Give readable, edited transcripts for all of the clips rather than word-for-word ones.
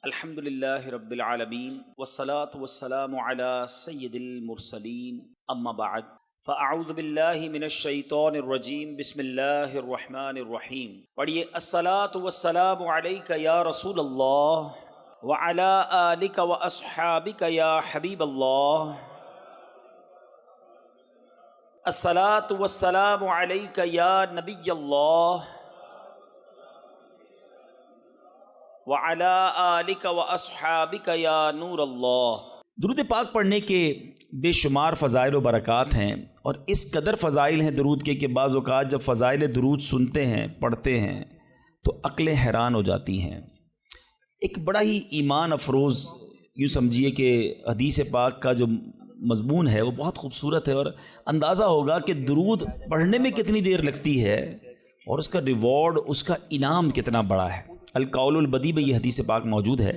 الحمد للہ رب العالمین والصلاة والسلام علی سید المرسلین اما بعد فاعوذ باللہ من الشیطان الرجیم بسم اللہ الرحمن الرحیم. پڑھیے الصلاة والسلام علیک یا رسول اللہ وعلی آلک واصحابک یا حبیب اللہ. الصلاة والسلام علیک یا نبی اللہ وَعَلَىٰ آلِكَ وَأَصْحَابِكَ يَا نور اللہ. درود پاک پڑھنے کے بے شمار فضائل و برکات ہیں، اور اس قدر فضائل ہیں درود کے کہ بعض اوقات جب فضائل درود سنتے ہیں پڑھتے ہیں تو عقلیں حیران ہو جاتی ہیں. ایک بڑا ہی ایمان افروز یوں سمجھیے کہ حدیث پاک کا جو مضمون ہے وہ بہت خوبصورت ہے، اور اندازہ ہوگا کہ درود پڑھنے میں کتنی دیر لگتی ہے اور اس کا ریوارڈ، اس کا انعام کتنا بڑا ہے. القول البدی میں یہ حدیث پاک موجود ہے.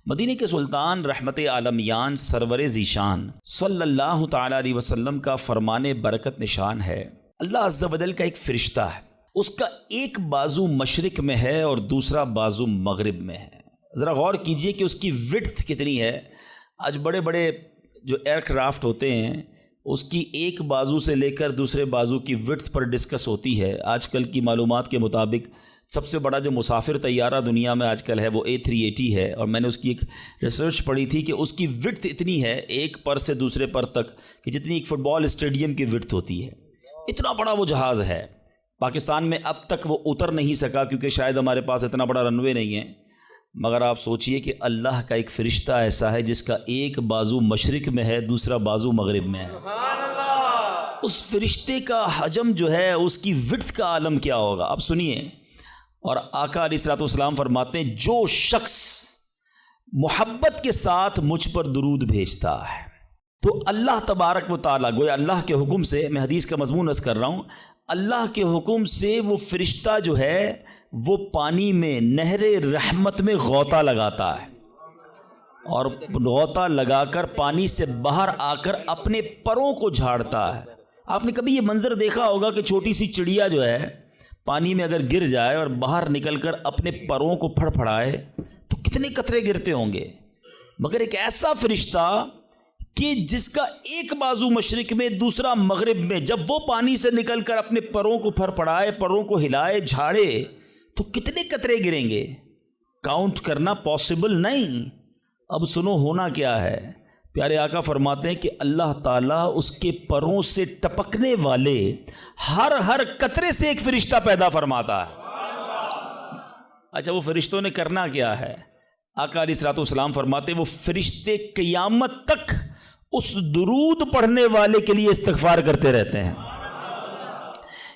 مدینہ کے سلطان رحمت عالمیان سرور ذیشان صلی اللہ تعالیٰ علیہ وسلم کا فرمان برکت نشان ہے. اللہ عز و جل کا ایک فرشتہ ہے، اس کا ایک بازو مشرق میں ہے اور دوسرا بازو مغرب میں ہے. ذرا غور کیجئے کہ اس کی وڈتھ کتنی ہے. آج بڑے بڑے جو ایئر کرافٹ ہوتے ہیں اس کی ایک بازو سے لے کر دوسرے بازو کی وڈتھ پر ڈسکس ہوتی ہے. آج کل کی معلومات کے مطابق سب سے بڑا جو مسافر طیارہ دنیا میں آج کل ہے وہ A380 ہے، اور میں نے اس کی ایک ریسرچ پڑھی تھی کہ اس کی وڈتھ اتنی ہے ایک پر سے دوسرے پر تک کہ جتنی ایک فٹ بال اسٹیڈیم کی وڈتھ ہوتی ہے. اتنا بڑا وہ جہاز ہے. پاکستان میں اب تک وہ اتر نہیں سکا کیونکہ شاید ہمارے پاس اتنا بڑا رن وے نہیں ہے. مگر آپ سوچئے کہ اللہ کا ایک فرشتہ ایسا ہے جس کا ایک بازو مشرق میں ہے دوسرا بازو مغرب میں ہے. اس فرشتے کا حجم جو ہے، اس کی وڈتھ کا عالم کیا ہوگا. اب سنیے. اور آقا علیہ الصلوۃ والسلام فرماتے ہیں جو شخص محبت کے ساتھ مجھ پر درود بھیجتا ہے تو اللہ تبارک و تعالیٰ، گویا اللہ کے حکم سے، میں حدیث کا مضمون عرض کر رہا ہوں، اللہ کے حکم سے وہ فرشتہ جو ہے وہ پانی میں نہر رحمت میں غوطہ لگاتا ہے، اور غوطہ لگا کر پانی سے باہر آ کر اپنے پروں کو جھاڑتا ہے. آپ نے کبھی یہ منظر دیکھا ہوگا کہ چھوٹی سی چڑیا جو ہے پانی میں اگر گر جائے اور باہر نکل کر اپنے پروں کو پھڑ پھڑائے تو کتنے قطرے گرتے ہوں گے. مگر ایک ایسا فرشتہ کہ جس کا ایک بازو مشرق میں دوسرا مغرب میں، جب وہ پانی سے نکل کر اپنے پروں کو پھڑ پھڑائے، پروں کو ہلائے، جھاڑے تو کتنے قطرے گریں گے. کاؤنٹ کرنا پاسبل نہیں. اب سنو ہونا کیا ہے. پیارے آقا فرماتے ہیں کہ اللہ تعالیٰ اس کے پروں سے ٹپکنے والے ہر قطرے سے ایک فرشتہ پیدا فرماتا ہے. اچھا وہ فرشتوں نے کرنا کیا ہے؟ آقا علیہ الصلوۃ والسلام فرماتے ہیں وہ فرشتے قیامت تک اس درود پڑھنے والے کے لیے استغفار کرتے رہتے ہیں.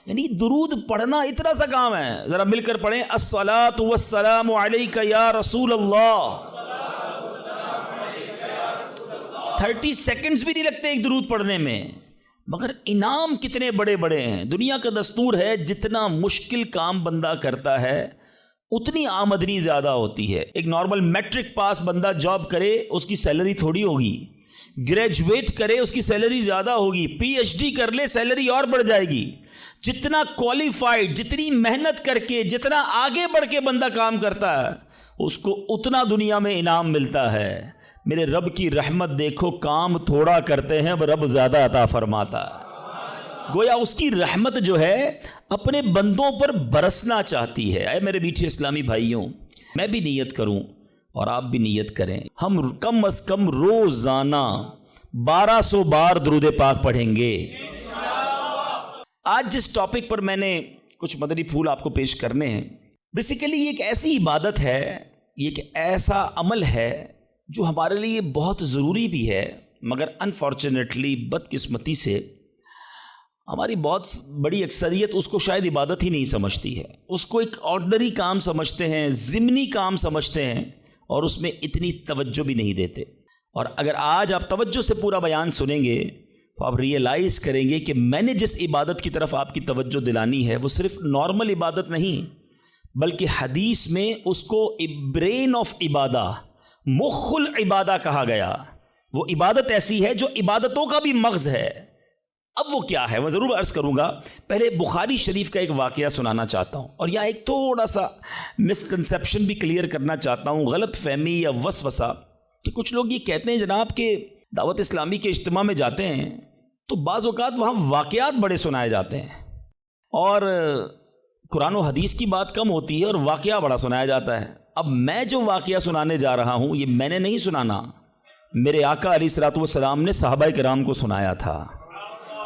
یعنی درود پڑھنا اتنا سا کام ہے. ذرا مل کر پڑھیں الصلاۃ والسلام علیک یا رسول اللہ. 30 سیکنڈز بھی نہیں لگتے ایک درود پڑھنے میں، مگر انعام کتنے بڑے بڑے ہیں. دنیا کا دستور ہے جتنا مشکل کام بندہ کرتا ہے اتنی آمدنی زیادہ ہوتی ہے. ایک نارمل میٹرک پاس بندہ جاب کرے اس کی سیلری تھوڑی ہوگی، گریجویٹ کرے اس کی سیلری زیادہ ہوگی، PhD کر لے سیلری اور بڑھ جائے گی. جتنا کوالیفائڈ، جتنی محنت کر کے، جتنا آگے بڑھ کے بندہ کام کرتا ہے اس کو اتنا دنیا میں انعام ملتا ہے. میرے رب کی رحمت دیکھو، کام تھوڑا کرتے ہیں رب زیادہ عطا فرماتا ہے. گویا اس کی رحمت جو ہے اپنے بندوں پر برسنا چاہتی ہے. اے میرے میٹھے اسلامی بھائیوں، میں بھی نیت کروں اور آپ بھی نیت کریں. ہم کم از کم روزانہ 1200 بار درود پاک پڑھیں گے. آج جس ٹاپک پر میں نے کچھ مدنی پھول آپ کو پیش کرنے ہیں، بیسیکلی یہ ایک ایسی عبادت ہے، یہ ایک ایسا عمل ہے جو ہمارے لیے بہت ضروری بھی ہے، مگر انفارچونیٹلی بدقسمتی سے ہماری بہت بڑی اکثریت اس کو شاید عبادت ہی نہیں سمجھتی ہے. اس کو ایک آرڈنری کام سمجھتے ہیں، ضمنی کام سمجھتے ہیں، اور اس میں اتنی توجہ بھی نہیں دیتے. اور اگر آج آپ توجہ سے پورا بیان سنیں گے تو آپ ریئلائز کریں گے کہ میں نے جس عبادت کی طرف آپ کی توجہ دلانی ہے وہ صرف نارمل عبادت نہیں، بلکہ حدیث میں اس کو برین آف عبادہ، مخ العبادہ کہا گیا. وہ عبادت ایسی ہے جو عبادتوں کا بھی مغز ہے. اب وہ کیا ہے وہ ضرور عرض کروں گا. پہلے بخاری شریف کا ایک واقعہ سنانا چاہتا ہوں، اور یہاں ایک تھوڑا سا مسکنسیپشن بھی کلیئر کرنا چاہتا ہوں، غلط فہمی یا وسوسہ، کہ کچھ لوگ یہ کہتے ہیں جناب کہ دعوت اسلامی کے اجتماع میں جاتے ہیں تو بعض اوقات وہاں واقعات بڑے سنائے جاتے ہیں، اور قرآن و حدیث کی بات کم ہوتی ہے اور واقعہ بڑا سنایا جاتا ہے. اب میں جو واقعہ سنانے جا رہا ہوں یہ میں نے نہیں سنانا، میرے آقا علیہ الصلوۃ والسلام نے صحابہ کرام کو سنایا تھا.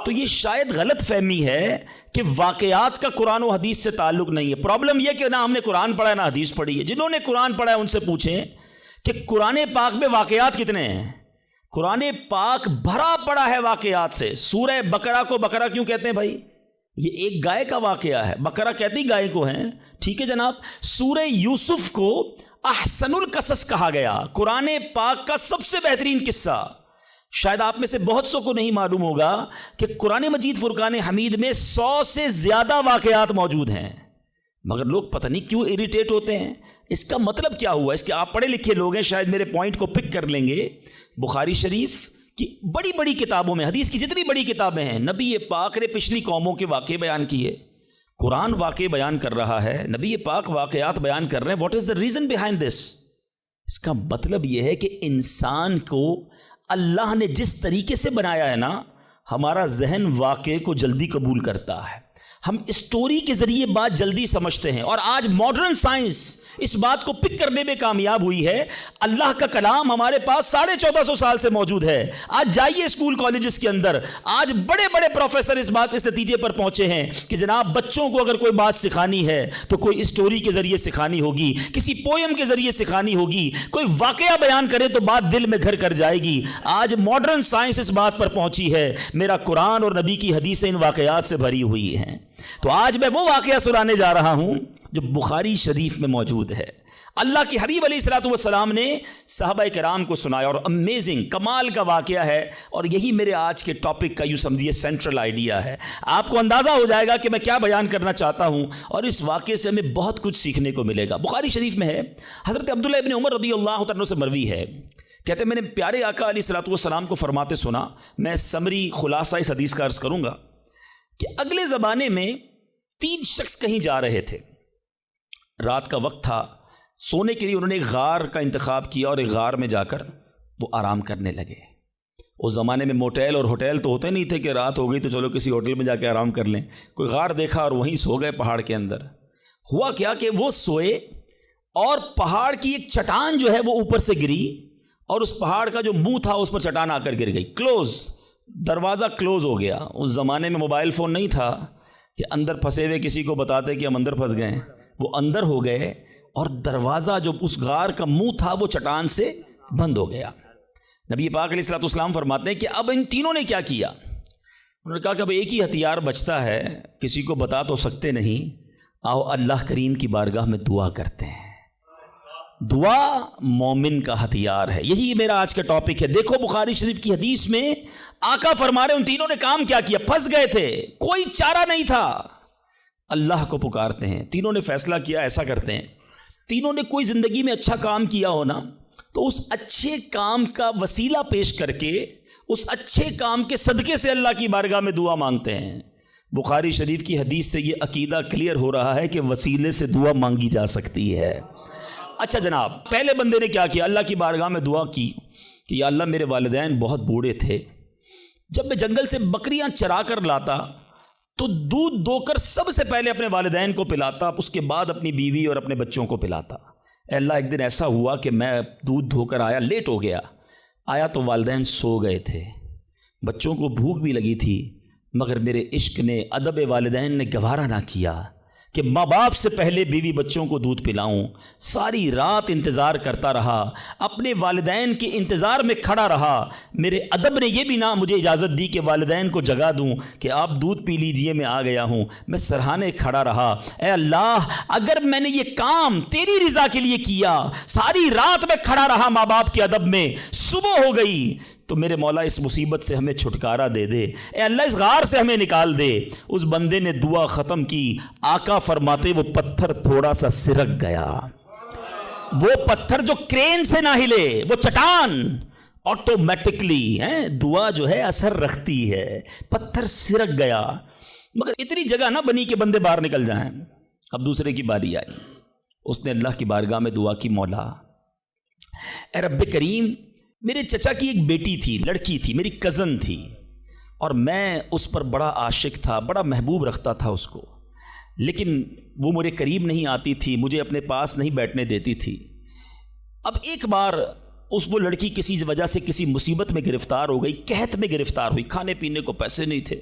تو یہ شاید غلط فہمی ہے کہ واقعات کا قرآن و حدیث سے تعلق نہیں ہے. پرابلم یہ کہ نہ ہم نے قرآن پڑھا ہے نہ حدیث پڑھی ہے. جنہوں نے قرآن پڑھا ہے ان سے پوچھیں کہ قرآن پاک میں واقعات کتنے ہیں. قرآن پاک بھرا پڑا ہے واقعات سے. سورہ بقرہ کو بقرہ کیوں کہتے ہیں بھائی؟ یہ ایک گائے کا واقعہ ہے. بقرہ کہتی گائے کو ہیں، ٹھیک ہے جناب. سورہ یوسف کو احسن القصص کہا گیا، قرآن پاک کا سب سے بہترین قصہ. شاید آپ میں سے بہت سو کو نہیں معلوم ہوگا کہ قرآن مجید فرقان حمید میں 100 سے زیادہ واقعات موجود ہیں، مگر لوگ پتہ نہیں کیوں اریٹیٹ ہوتے ہیں. اس کا مطلب کیا ہوا؟ اس کے آپ پڑھے لکھے لوگ ہیں، شاید میرے پوائنٹ کو پک کر لیں گے. بخاری شریف کی بڑی بڑی کتابوں میں، حدیث کی جتنی بڑی کتابیں ہیں، نبی پاک نے پچھلی قوموں کے واقعے بیان کیے. قرآن واقعے بیان کر رہا ہے، نبی پاک واقعات بیان کر رہے ہیں. What is the reason behind this? اس کا مطلب یہ ہے کہ انسان کو اللہ نے جس طریقے سے بنایا ہے نا، ہمارا ذہن واقعے کو جلدی قبول کرتا ہے. ہم اسٹوری کے ذریعے بات جلدی سمجھتے ہیں، اور آج ماڈرن سائنس اس بات کو پک کرنے میں کامیاب ہوئی ہے. اللہ کا کلام ہمارے پاس 1450 سال سے موجود ہے. آج جائیے اسکول کالجز کے اندر، آج بڑے بڑے پروفیسر اس نتیجے پر پہنچے ہیں کہ جناب بچوں کو اگر کوئی بات سکھانی ہے تو کوئی اسٹوری کے ذریعے سکھانی ہوگی، کسی پوئم کے ذریعے سکھانی ہوگی، کوئی واقعہ بیان کرے تو بات دل میں گھر کر جائے گی. آج ماڈرن سائنس اس بات پر پہنچی ہے. میرا قرآن اور نبی کی حدیثیں ان واقعات سے بھری ہوئی ہیں. تو آج میں وہ واقعہ سنانے جا رہا ہوں جو بخاری شریف میں موجود ہے. اللہ کے حبیب علیہ الصلوۃ والسلام نے صحابہ کرام کو سنایا، اور امیزنگ کمال کا واقعہ ہے. اور یہی میرے آج کے ٹاپک کا یوں سمجھیے سینٹرل آئیڈیا ہے. آپ کو اندازہ ہو جائے گا کہ میں کیا بیان کرنا چاہتا ہوں، اور اس واقعے سے ہمیں بہت کچھ سیکھنے کو ملے گا. بخاری شریف میں ہے، حضرت عبداللہ ابن عمر رضی اللہ عنہ سے مروی ہے، کہتے ہیں میں نے پیارے آقا علیہ الصلوۃ والسلام کو فرماتے سنا. میں سمری خلاصہ اس حدیث کا عرض کروں گا کہ اگلے زمانے میں 3 شخص کہیں جا رہے تھے. رات کا وقت تھا، سونے کے لیے انہوں نے ایک غار کا انتخاب کیا، اور ایک غار میں جا کر وہ آرام کرنے لگے. اس زمانے میں موٹیل اور ہوٹل تو ہوتے نہیں تھے کہ رات ہو گئی تو چلو کسی ہوٹل میں جا کے آرام کر لیں. کوئی غار دیکھا اور وہیں سو گئے پہاڑ کے اندر. ہوا کیا کہ وہ سوئے اور پہاڑ کی ایک چٹان جو ہے وہ اوپر سے گری، اور اس پہاڑ کا جو منہ تھا اس پر چٹان آ کر گر گئی. دروازہ کلوز ہو گیا. اس زمانے میں موبائل فون نہیں تھا کہ اندر پھنسے ہوئے کسی کو بتاتے کہ ہم اندر پھنس گئے. وہ اندر ہو گئے، اور دروازہ جو اس غار کا منہ تھا وہ چٹان سے بند ہو گیا. نبی پاک علیہ الصلوۃ والسلام فرماتے ہیں کہ اب ان تینوں نے کیا کیا؟ انہوں نے کہا کہ اب ایک ہی ہتھیار بچتا ہے، کسی کو بتا تو سکتے نہیں، آؤ اللہ کریم کی بارگاہ میں دعا کرتے ہیں. دعا مومن کا ہتھیار ہے. یہی میرا آج کا ٹاپک ہے. دیکھو بخاری شریف کی حدیث میں آقا فرما رہے ان تینوں نے کام کیا کیا؟ پھنس گئے تھے، کوئی چارہ نہیں تھا، اللہ کو پکارتے ہیں. تینوں نے فیصلہ کیا ایسا کرتے ہیں. تینوں نے کوئی زندگی میں اچھا کام کیا ہونا تو اس اچھے کام کا وسیلہ پیش کر کے اس اچھے کام کے صدقے سے اللہ کی بارگاہ میں دعا مانگتے ہیں. بخاری شریف کی حدیث سے یہ عقیدہ کلیئر ہو رہا ہے کہ وسیلے سے دعا مانگی جا سکتی ہے. اچھا جناب، پہلے بندے نے کیا کیا؟ اللہ کی بارگاہ میں دعا کی کہ یا اللہ میرے والدین بہت بوڑھے تھے، جب میں جنگل سے بکریاں چرا کر لاتا تو دودھ دو کر سب سے پہلے اپنے والدین کو پلاتا، اس کے بعد اپنی بیوی اور اپنے بچوں کو پلاتا. اے اللہ ایک دن ایسا ہوا کہ میں دودھ دھو کر آیا، لیٹ ہو گیا، آیا تو والدین سو گئے تھے، بچوں کو بھوک بھی لگی تھی، مگر میرے عشق نے، ادب والدین نے گوارا نہ کیا کہ ماں باپ سے پہلے بیوی بچوں کو دودھ پلاؤں. ساری رات انتظار کرتا رہا، اپنے والدین کے انتظار میں کھڑا رہا. میرے ادب نے یہ بھی نہ مجھے اجازت دی کہ والدین کو جگا دوں کہ آپ دودھ پی لیجئے، میں آ گیا ہوں. میں سرہانے کھڑا رہا. اے اللہ، اگر میں نے یہ کام تیری رضا کے لیے کیا، ساری رات میں کھڑا رہا ماں باپ کے ادب میں، صبح ہو گئی تو میرے مولا اس مصیبت سے ہمیں چھٹکارا دے دے. اے اللہ اس غار سے ہمیں نکال دے. اس بندے نے دعا ختم کی. آقا فرماتے وہ پتھر تھوڑا سا سرک گیا، وہ پتھر جو کرین سے نہ ہلے، وہ چٹان، آٹومیٹکلی دعا جو ہے اثر رکھتی ہے. پتھر سرک گیا مگر اتنی جگہ نہ بنی کہ بندے باہر نکل جائیں. اب دوسرے کی باری آئی. اس نے اللہ کی بارگاہ میں دعا کی, مولا اے رب کریم, میرے چچا کی ایک بیٹی تھی, لڑکی تھی, میری کزن تھی, اور میں اس پر بڑا عاشق تھا, بڑا محبوب رکھتا تھا اس کو, لیکن وہ میرے قریب نہیں آتی تھی, مجھے اپنے پاس نہیں بیٹھنے دیتی تھی. اب ایک بار وہ لڑکی کسی وجہ سے کسی مصیبت میں گرفتار ہو گئی, قحط میں گرفتار ہوئی, کھانے پینے کو پیسے نہیں تھے.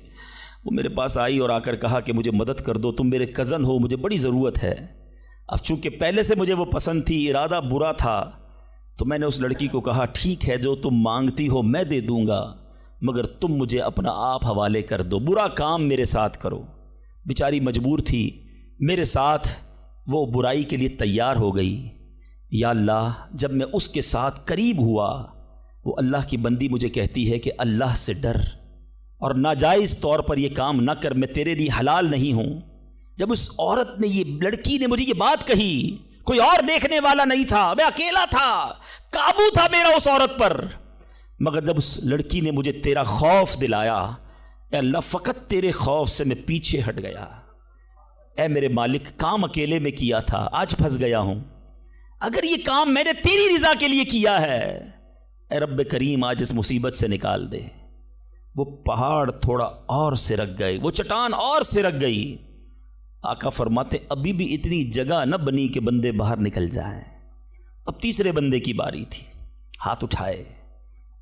وہ میرے پاس آئی اور آ کر کہا کہ مجھے مدد کر دو, تم میرے کزن ہو, مجھے بڑی ضرورت ہے. اب چونکہ پہلے سے مجھے وہ پسند تھی, ارادہ برا تھا, تو میں نے اس لڑکی کو کہا ٹھیک ہے, جو تم مانگتی ہو میں دے دوں گا, مگر تم مجھے اپنا آپ حوالے کر دو, برا کام میرے ساتھ کرو. بیچاری مجبور تھی, میرے ساتھ وہ برائی کے لیے تیار ہو گئی. یا اللہ, جب میں اس کے ساتھ قریب ہوا, وہ اللہ کی بندی مجھے کہتی ہے کہ اللہ سے ڈر اور ناجائز طور پر یہ کام نہ کر, میں تیرے لیے حلال نہیں ہوں. جب اس عورت نے, یہ لڑکی نے مجھے یہ بات کہی, کوئی اور دیکھنے والا نہیں تھا, میں اکیلا تھا, قابو تھا میرا اس عورت پر, مگر جب اس لڑکی نے مجھے تیرا خوف دلایا, اے اللہ فقط تیرے خوف سے میں پیچھے ہٹ گیا. اے میرے مالک, کام اکیلے میں کیا تھا, آج پھنس گیا ہوں. اگر یہ کام میں نے تیری رضا کے لیے کیا ہے, اے رب کریم آج اس مصیبت سے نکال دے. وہ پہاڑ تھوڑا اور سرک گئے, وہ چٹان اور سرک گئی. آقا فرماتے ابھی بھی اتنی جگہ نہ بنی کہ بندے باہر نکل جائیں. اب تیسرے بندے کی باری تھی, ہاتھ اٹھائے,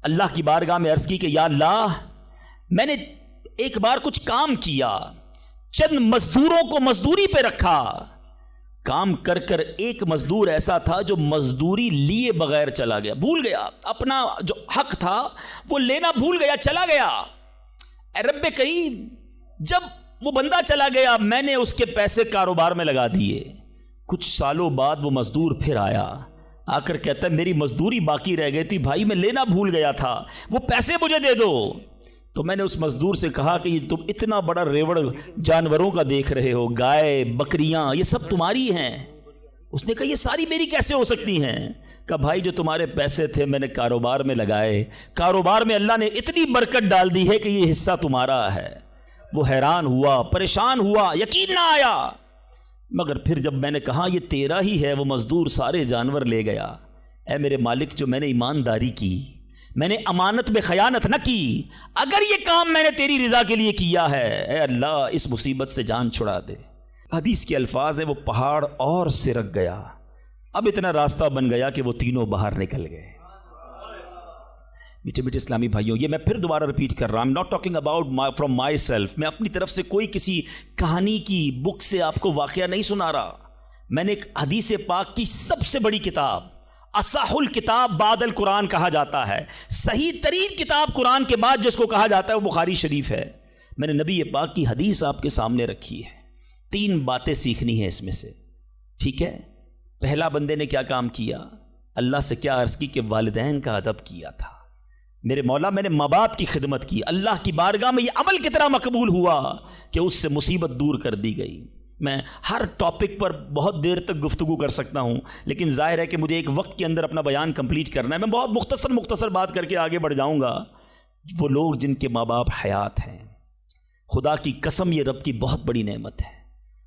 اللہ کی بارگاہ میں عرض کی کہ یا اللہ, میں نے ایک بار کچھ کام کیا, چند مزدوروں کو مزدوری پہ رکھا, کام کر کر ایک مزدور ایسا تھا جو مزدوری لیے بغیر چلا گیا, بھول گیا اپنا جو حق تھا وہ لینا بھول گیا, چلا گیا. اے رب کریم, جب وہ بندہ چلا گیا, میں نے اس کے پیسے کاروبار میں لگا دیے. کچھ سالوں بعد وہ مزدور پھر آیا, آ کر کہتا ہے میری مزدوری باقی رہ گئی تھی بھائی, میں لینا بھول گیا تھا, وہ پیسے مجھے دے دو. تو میں نے اس مزدور سے کہا کہ یہ تم اتنا بڑا ریوڑ جانوروں کا دیکھ رہے ہو, گائے بکریاں یہ سب تمہاری ہیں. اس نے کہا یہ ساری میری کیسے ہو سکتی ہیں؟ کہا بھائی جو تمہارے پیسے تھے میں نے کاروبار میں لگائے, کاروبار میں اللہ نے اتنی برکت ڈال دی ہے کہ یہ حصہ تمہارا ہے. وہ حیران ہوا, پریشان ہوا, یقین نہ آیا. مگر پھر جب میں نے کہا یہ تیرا ہی ہے, وہ مزدور سارے جانور لے گیا. اے میرے مالک, جو میں نے ایمانداری کی, میں نے امانت میں خیانت نہ کی, اگر یہ کام میں نے تیری رضا کے لیے کیا ہے, اے اللہ اس مصیبت سے جان چھڑا دے. حدیث کے الفاظ ہیں, وہ پہاڑ اور سرک گیا. اب اتنا راستہ بن گیا کہ وہ تینوں باہر نکل گئے. میٹھے میٹھے اسلامی بھائیوں, یہ میں پھر دوبارہ ریپیٹ کر رہا ہوں, not talking about from my self, میں اپنی طرف سے کوئی کسی کہانی کی بک سے آپ کو واقعہ نہیں سنا رہا. میں نے ایک حدیث پاک کی سب سے بڑی کتاب, اصح الکتاب بعد القرآن کہا جاتا ہے, صحیح ترین کتاب قرآن کے بعد جس کو کہا جاتا ہے وہ بخاری شریف ہے. میں نے نبی پاک کی حدیث آپ کے سامنے رکھی ہے, 3 باتیں سیکھنی ہے اس میں سے. ٹھیک ہے, پہلا بندے نے کیا کام کیا, اللہ سے کیا عرض کی کہ والدین کا ادب کیا تھا. میرے مولا میں نے ماں باپ کی خدمت کی, اللہ کی بارگاہ میں یہ عمل کتنا مقبول ہوا کہ اس سے مصیبت دور کر دی گئی. میں ہر ٹاپک پر بہت دیر تک گفتگو کر سکتا ہوں, لیکن ظاہر ہے کہ مجھے ایک وقت کے اندر اپنا بیان کمپلیٹ کرنا ہے. میں بہت مختصر بات کر کے آگے بڑھ جاؤں گا. وہ لوگ جن کے ماں باپ حیات ہیں, خدا کی قسم یہ رب کی بہت بڑی نعمت ہے,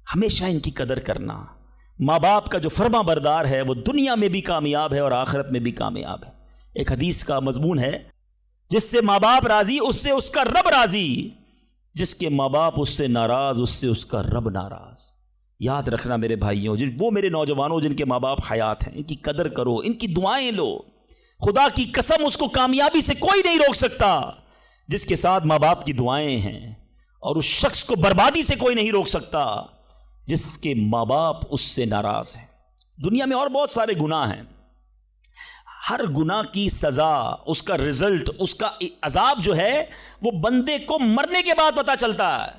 ہمیشہ ان کی قدر کرنا. ماں باپ کا جو فرما بردار ہے وہ دنیا میں بھی کامیاب ہے اور آخرت میں بھی کامیاب ہے. ایک حدیث کا مضمون ہے, جس سے ماں باپ راضی اس سے اس کا رب راضی, جس کے ماں باپ اس سے ناراض اس سے اس کا رب ناراض. یاد رکھنا میرے بھائیوں, وہ میرے نوجوانوں جن کے ماں باپ حیات ہیں, ان کی قدر کرو, ان کی دعائیں لو. خدا کی قسم اس کو کامیابی سے کوئی نہیں روک سکتا جس کے ساتھ ماں باپ کی دعائیں ہیں, اور اس شخص کو بربادی سے کوئی نہیں روک سکتا جس کے ماں باپ اس سے ناراض ہیں. دنیا میں اور بہت سارے گناہ ہیں, ہر گناہ کی سزا, اس کا رزلٹ, اس کا عذاب جو ہے وہ بندے کو مرنے کے بعد پتہ چلتا ہے.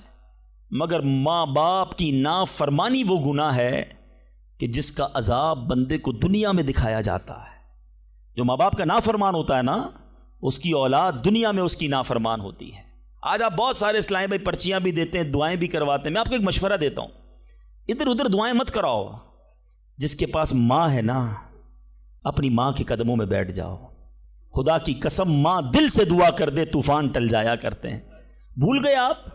مگر ماں باپ کی نافرمانی وہ گناہ ہے کہ جس کا عذاب بندے کو دنیا میں دکھایا جاتا ہے. جو ماں باپ کا نافرمان ہوتا ہے نا, اس کی اولاد دنیا میں اس کی نافرمان ہوتی ہے. آج آپ بہت سارے اسلام بھائی پرچیاں بھی دیتے ہیں, دعائیں بھی کرواتے ہیں. میں آپ کو ایک مشورہ دیتا ہوں, ادھر ادھر دعائیں مت کراؤ. جس کے پاس ماں ہے نا, اپنی ماں کے قدموں میں بیٹھ جاؤ. خدا کی قسم ماں دل سے دعا کر دے طوفان ٹل جایا کرتے ہیں۔ بھول گئے آپ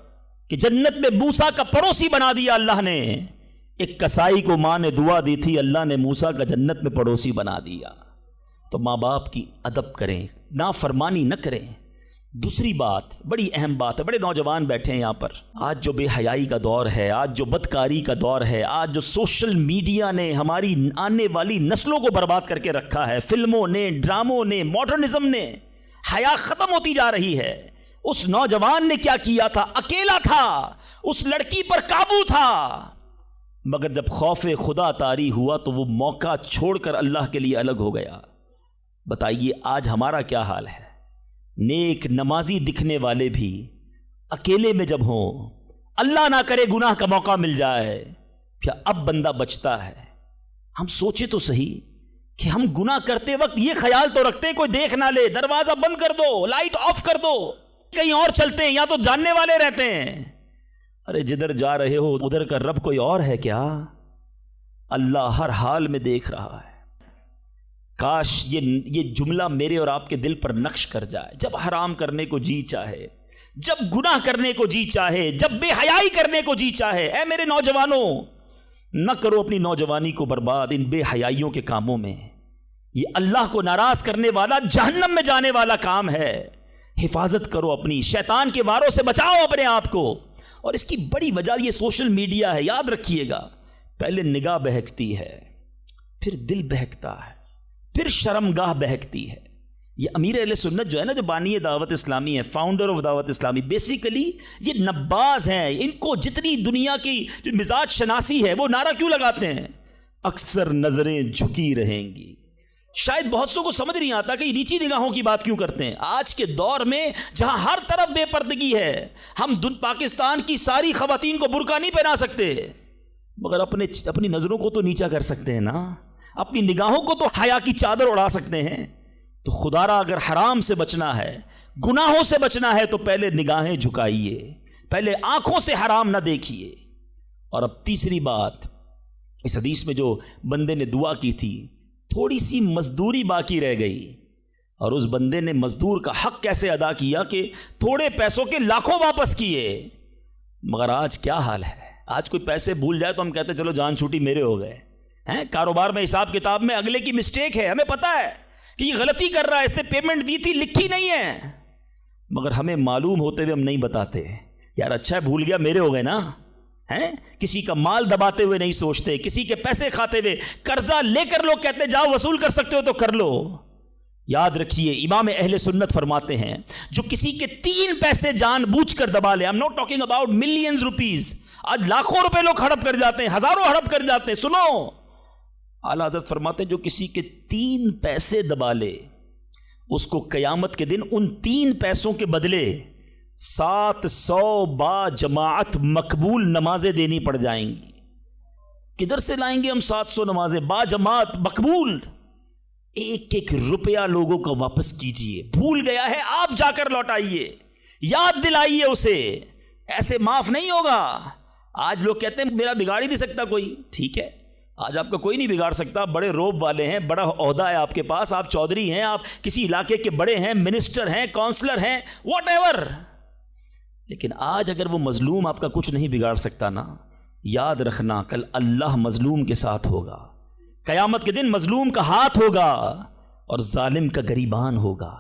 کہ جنت میں موسیٰ کا پڑوسی بنا دیا اللہ نے؟ ایک کسائی کو ماں نے دعا دی تھی، اللہ نے موسیٰ کا جنت میں پڑوسی بنا دیا۔ تو ماں باپ کی ادب کریں، نافرمانی نہ کریں۔ دوسری بات، بڑی اہم بات ہے، بڑے نوجوان بیٹھے ہیں یہاں پر، آج جو بے حیائی کا دور ہے، آج جو بدکاری کا دور ہے، آج جو سوشل میڈیا نے ہماری آنے والی نسلوں کو برباد کر کے رکھا ہے، فلموں نے، ڈراموں نے، ماڈرنزم نے، حیا ختم ہوتی جا رہی ہے۔ اس نوجوان نے کیا کیا تھا؟ اکیلا تھا، اس لڑکی پر قابو تھا، مگر جب خوف خدا طاری ہوا تو وہ موقع چھوڑ کر اللہ کے لیے الگ ہو گیا۔ بتائیے آج ہمارا کیا حال ہے؟ نیک نمازی دکھنے والے بھی اکیلے میں جب ہوں، اللہ نہ کرے گناہ کا موقع مل جائے، کیا اب بندہ بچتا ہے؟ ہم سوچے تو صحیح کہ ہم گناہ کرتے وقت یہ خیال تو رکھتے ہیں کوئی دیکھ نہ لے، دروازہ بند کر دو، لائٹ آف کر دو، کہیں اور چلتے ہیں، یا تو جاننے والے رہتے ہیں۔ ارے جدھر جا رہے ہو ادھر کا رب کوئی اور ہے کیا؟ اللہ ہر حال میں دیکھ رہا ہے۔ کاش یہ جملہ میرے اور آپ کے دل پر نقش کر جائے۔ جب حرام کرنے کو جی چاہے، جب گناہ کرنے کو جی چاہے، جب بے حیائی کرنے کو جی چاہے، اے میرے نوجوانوں، نہ کرو اپنی نوجوانی کو برباد ان بے حیائیوں کے کاموں میں۔ یہ اللہ کو ناراض کرنے والا، جہنم میں جانے والا کام ہے۔ حفاظت کرو اپنی، شیطان کے واروں سے بچاؤ اپنے آپ کو۔ اور اس کی بڑی وجہ یہ سوشل میڈیا ہے، یاد رکھیے گا۔ پہلے نگاہ بہکتی ہے، پھر دل بہکتا ہے، پھر شرمگاہ بہکتی ہے۔ یہ امیر اہل سنت جو ہے نا، جو بانی دعوت اسلامی ہے، فاؤنڈر آف دعوت اسلامی، بیسیکلی یہ نباز ہیں۔ ان کو جتنی دنیا کی جو مزاج شناسی ہے وہ نعرہ کیوں لگاتے ہیں؟ اکثر نظریں جھکی رہیں گی۔ شاید بہت سو کو سمجھ نہیں آتا کہ یہ نیچی نگاہوں کی بات کیوں کرتے ہیں۔ آج کے دور میں جہاں ہر طرف بے پردگی ہے، ہم پاکستان کی ساری خواتین کو برقع نہیں پہنا سکتے، مگر اپنی نظروں کو تو نیچا کر سکتے ہیں نا، اپنی نگاہوں کو تو حیا کی چادر اڑا سکتے ہیں۔ تو خدا را اگر حرام سے بچنا ہے، گناہوں سے بچنا ہے، تو پہلے نگاہیں جھکائیے، پہلے آنکھوں سے حرام نہ دیکھیے۔ اور اب تیسری بات، اس حدیث میں جو بندے نے دعا کی تھی، تھوڑی سی مزدوری باقی رہ گئی، اور اس بندے نے مزدور کا حق کیسے ادا کیا کہ تھوڑے پیسوں کے لاکھوں واپس کیے۔ مگر آج کیا حال ہے؟ آج کوئی پیسے بھول جائے تو ہم کہتے چلو جان چھوٹی میرے ہو گئے ہیں۔ کاروبار میں حساب کتاب میں اگلے کی مسٹیک ہے، ہمیں پتہ ہے کہ یہ غلطی کر رہا ہے، اس نے پیمنٹ دی تھی لکھی نہیں ہے، مگر ہمیں معلوم ہوتے ہوئے ہم نہیں بتاتے۔ یار اچھا ہے بھول گیا، میرے ہو گئے نا، ہیں؟ کسی کا مال دباتے ہوئے نہیں سوچتے، کسی کے پیسے کھاتے ہوئے، قرضہ لے کر لوگ کہتے جاؤ وصول کر سکتے ہو تو کر لو۔ یاد رکھیے امام اہل سنت فرماتے ہیں جو کسی کے 3 پیسے جان بوجھ کر دبا لے، I'm not talking about millions rupees، آج لاکھوں روپے لوگ ہڑپ کر جاتے ہیں، ہزاروں ہڑپ کر جاتے ہیں۔ سنو، اعلیٰ حضرت فرماتے ہیں جو کسی کے 3 پیسے دبا لے، اس کو قیامت کے دن ان 3 پیسوں کے بدلے 700 با جماعت مقبول نمازیں دینی پڑ جائیں گی۔ کدھر سے لائیں گے ہم 700 نمازیں با جماعت مقبول؟ ایک ایک روپیہ لوگوں کا واپس کیجئے، بھول گیا ہے آپ جا کر لوٹائیے، یاد دلائیے اسے، ایسے معاف نہیں ہوگا۔ آج لوگ کہتے ہیں میرا بگاڑ ہی نہیں سکتا کوئی، ٹھیک ہے، آج آپ کا کوئی نہیں بگاڑ سکتا، بڑے روب والے ہیں، بڑا عہدہ ہے آپ کے پاس، آپ چودھری ہیں، آپ کسی علاقے کے بڑے ہیں، منسٹر ہیں، کونسلر ہیں، واٹ ایور، لیکن آج اگر وہ مظلوم آپ کا کچھ نہیں بگاڑ سکتا نا، یاد رکھنا کل اللہ مظلوم کے ساتھ ہوگا، قیامت کے دن مظلوم کا ہاتھ ہوگا اور ظالم کا گریبان ہوگا،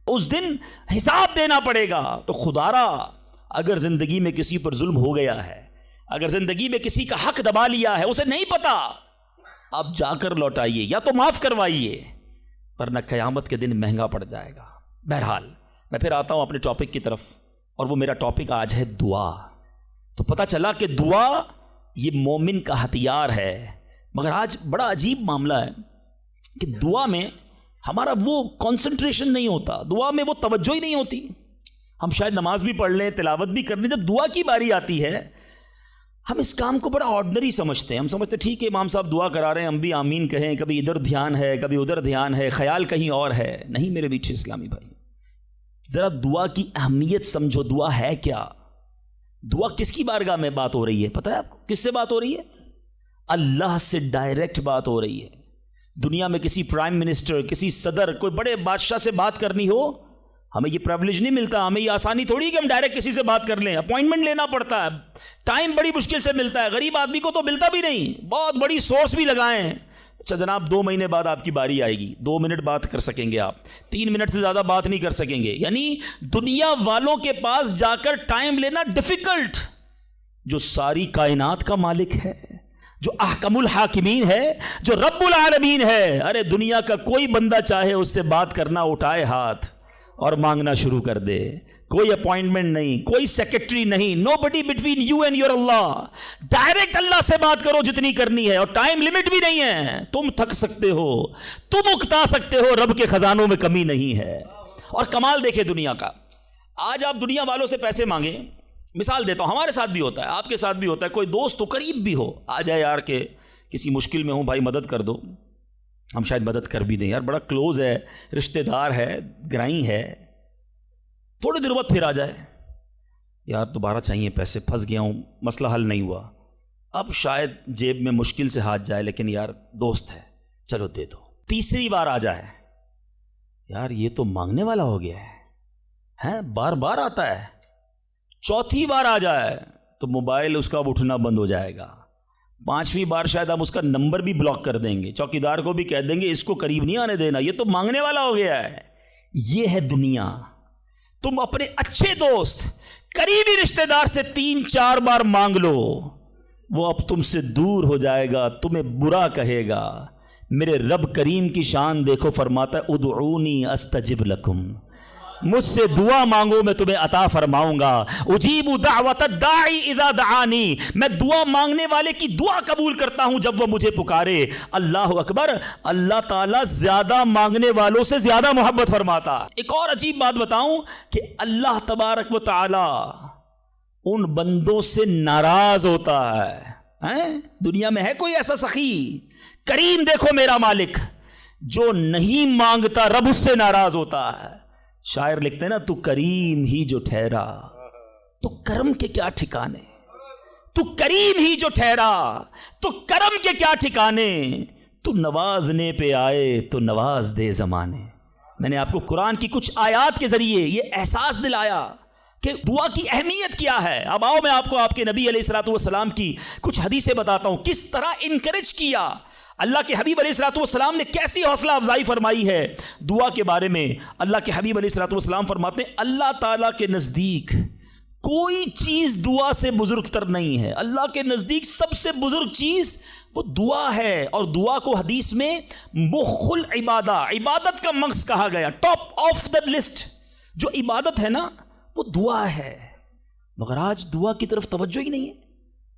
اس دن حساب دینا پڑے گا۔ تو خدا را اگر زندگی میں کسی پر ظلم ہو گیا ہے، اگر زندگی میں کسی کا حق دبا لیا ہے، اسے نہیں پتا، آپ جا کر لوٹائیے یا تو معاف کروائیے، ورنہ قیامت کے دن مہنگا پڑ جائے گا۔ بہرحال میں پھر آتا ہوں اپنے ٹاپک کی طرف، اور وہ میرا ٹاپک آج ہے دعا۔ تو پتہ چلا کہ دعا یہ مومن کا ہتھیار ہے، مگر آج بڑا عجیب معاملہ ہے کہ دعا میں ہمارا وہ کنسنٹریشن نہیں ہوتا، دعا میں وہ توجہ ہی نہیں ہوتی۔ ہم شاید نماز بھی پڑھ لیں، تلاوت بھی کر لیں، جب دعا کی باری آتی ہے ہم اس کام کو بڑا آرڈنری سمجھتے ہیں۔ ہم سمجھتے ہیں ٹھیک ہے امام صاحب دعا کرا رہے ہیں، ہم بھی آمین کہیں، کبھی ادھر دھیان ہے، کبھی ادھر دھیان ہے، خیال کہیں اور ہے۔ نہیں میرے میٹھے اسلامی بھائی، ذرا دعا کی اہمیت سمجھو۔ دعا ہے کیا؟ دعا کس کی بارگاہ میں بات ہو رہی ہے؟ پتہ ہے آپ کو کس سے بات ہو رہی ہے؟ اللہ سے ڈائریکٹ بات ہو رہی ہے۔ دنیا میں کسی پرائم منسٹر، کسی صدر، کوئی بڑے بادشاہ سے بات کرنی ہو، ہمیں یہ پریولیج نہیں ملتا، ہمیں یہ آسانی تھوڑی کہ ہم ڈائریکٹ کسی سے بات کر لیں، اپوائنٹمنٹ لینا پڑتا ہے، ٹائم بڑی مشکل سے ملتا ہے، غریب آدمی کو تو ملتا بھی نہیں، بہت بڑی سورس بھی لگائیں، اچھا جناب 2 مہینے بعد آپ کی باری آئے گی، 2 منٹ بات کر سکیں گے آپ، 3 منٹ سے زیادہ بات نہیں کر سکیں گے، یعنی دنیا والوں کے پاس جا کر ٹائم لینا ڈیفیکلٹ۔ جو ساری کائنات کا مالک ہے، جو احکم الحاکمین ہے، جو رب العالمین ہے، ارے دنیا کا کوئی بندہ چاہے اس سے بات کرنا اٹھائے ہاتھ اور مانگنا شروع کر دے، کوئی اپوائنٹمنٹ نہیں، کوئی سیکرٹری نہیں، no buddy between you and your Allah, direct Allah سے بات کرو جتنی کرنی ہے، اور ٹائم لمٹ بھی نہیں ہے، تم تھک سکتے ہو، تم اکتا سکتے ہو، رب کے خزانوں میں کمی نہیں ہے۔ اور کمال دیکھیں دنیا کا، آج آپ دنیا والوں سے پیسے مانگیں، مثال دیتا ہوں، ہمارے ساتھ بھی ہوتا ہے، آپ کے ساتھ بھی ہوتا ہے، کوئی دوست تو قریب بھی ہو، آ جائے یار کہ کسی مشکل میں ہوں بھائی مدد کر دو، ہم شاید مدد کر بھی دیں، یار بڑا کلوز ہے، رشتہ دار ہے، گرائی ہے، تھوڑی دیر بعد پھر آ جائے، یار دوبارہ چاہیے پیسے، پھنس گیا ہوں، مسئلہ حل نہیں ہوا، اب شاید جیب میں مشکل سے ہاتھ جائے، لیکن یار دوست ہے چلو دے دو، تیسری بار آ جائے، یار یہ تو مانگنے والا ہو گیا ہے، بار بار آتا ہے، چوتھی بار آ جائے تو موبائل اس کا اٹھنا بند ہو جائے گا، 5ویں بار شاید آپ اس کا نمبر بھی بلاک کر دیں گے، چوکیدار کو بھی کہہ دیں گے اس کو قریب نہیں آنے دینا، یہ تو مانگنے والا ہو گیا ہے۔ یہ ہے دنیا، تم اپنے اچھے دوست، قریبی رشتہ دار سے 3-4 بار مانگ لو، وہ اب تم سے دور ہو جائے گا، تمہیں برا کہے گا۔ میرے رب کریم کی شان دیکھو، فرماتا ہے ادعونی استجب لکم، مجھ سے دعا مانگو میں تمہیں عطا فرماؤں گا، اجیب دعوت الداعی اذا دعانی، میں دعا مانگنے والے کی دعا قبول کرتا ہوں جب وہ مجھے پکارے۔ اللہ اکبر، اللہ تعالیٰ زیادہ مانگنے والوں سے زیادہ محبت فرماتا۔ ایک اور عجیب بات بتاؤں کہ اللہ تبارک و تعالی ان بندوں سے ناراض ہوتا ہے، دنیا میں ہے کوئی ایسا سخی کریم؟ دیکھو میرا مالک جو نہیں مانگتا رب اس سے ناراض ہوتا ہے۔ شاعر لکھتے ہیں نا، تو کریم ہی جو ٹھہرا، تو کرم کے کیا ٹھکانے، تو کریم ہی جو ٹھہرا تو کرم کے کیا ٹھکانے، تو نوازنے پہ آئے تو نواز دے زمانے۔ میں نے آپ کو قرآن کی کچھ آیات کے ذریعے یہ احساس دلایا کہ دعا کی اہمیت کیا ہے۔ اب آؤ میں آپ کو آپ کے نبی علیہ الصلوۃ والسلام کی کچھ حدیثیں بتاتا ہوں، کس طرح انکریج کیا اللہ کے حبیب علیہ الصلوۃ والسلام نے، کیسی حوصلہ افزائی فرمائی ہے دعا کے بارے میں۔ اللہ کے حبیب علیہ الصلوۃ والسلام فرماتے ہیں اللہ تعالیٰ کے نزدیک کوئی چیز دعا سے بزرگ تر نہیں ہے، اللہ کے نزدیک سب سے بزرگ چیز وہ دعا ہے، اور دعا کو حدیث میں مخ العبادہ، عبادت کا مغز کہا گیا، ٹاپ آف دا لسٹ جو عبادت ہے نا وہ دعا ہے، مگر آج دعا کی طرف توجہ ہی نہیں ہے۔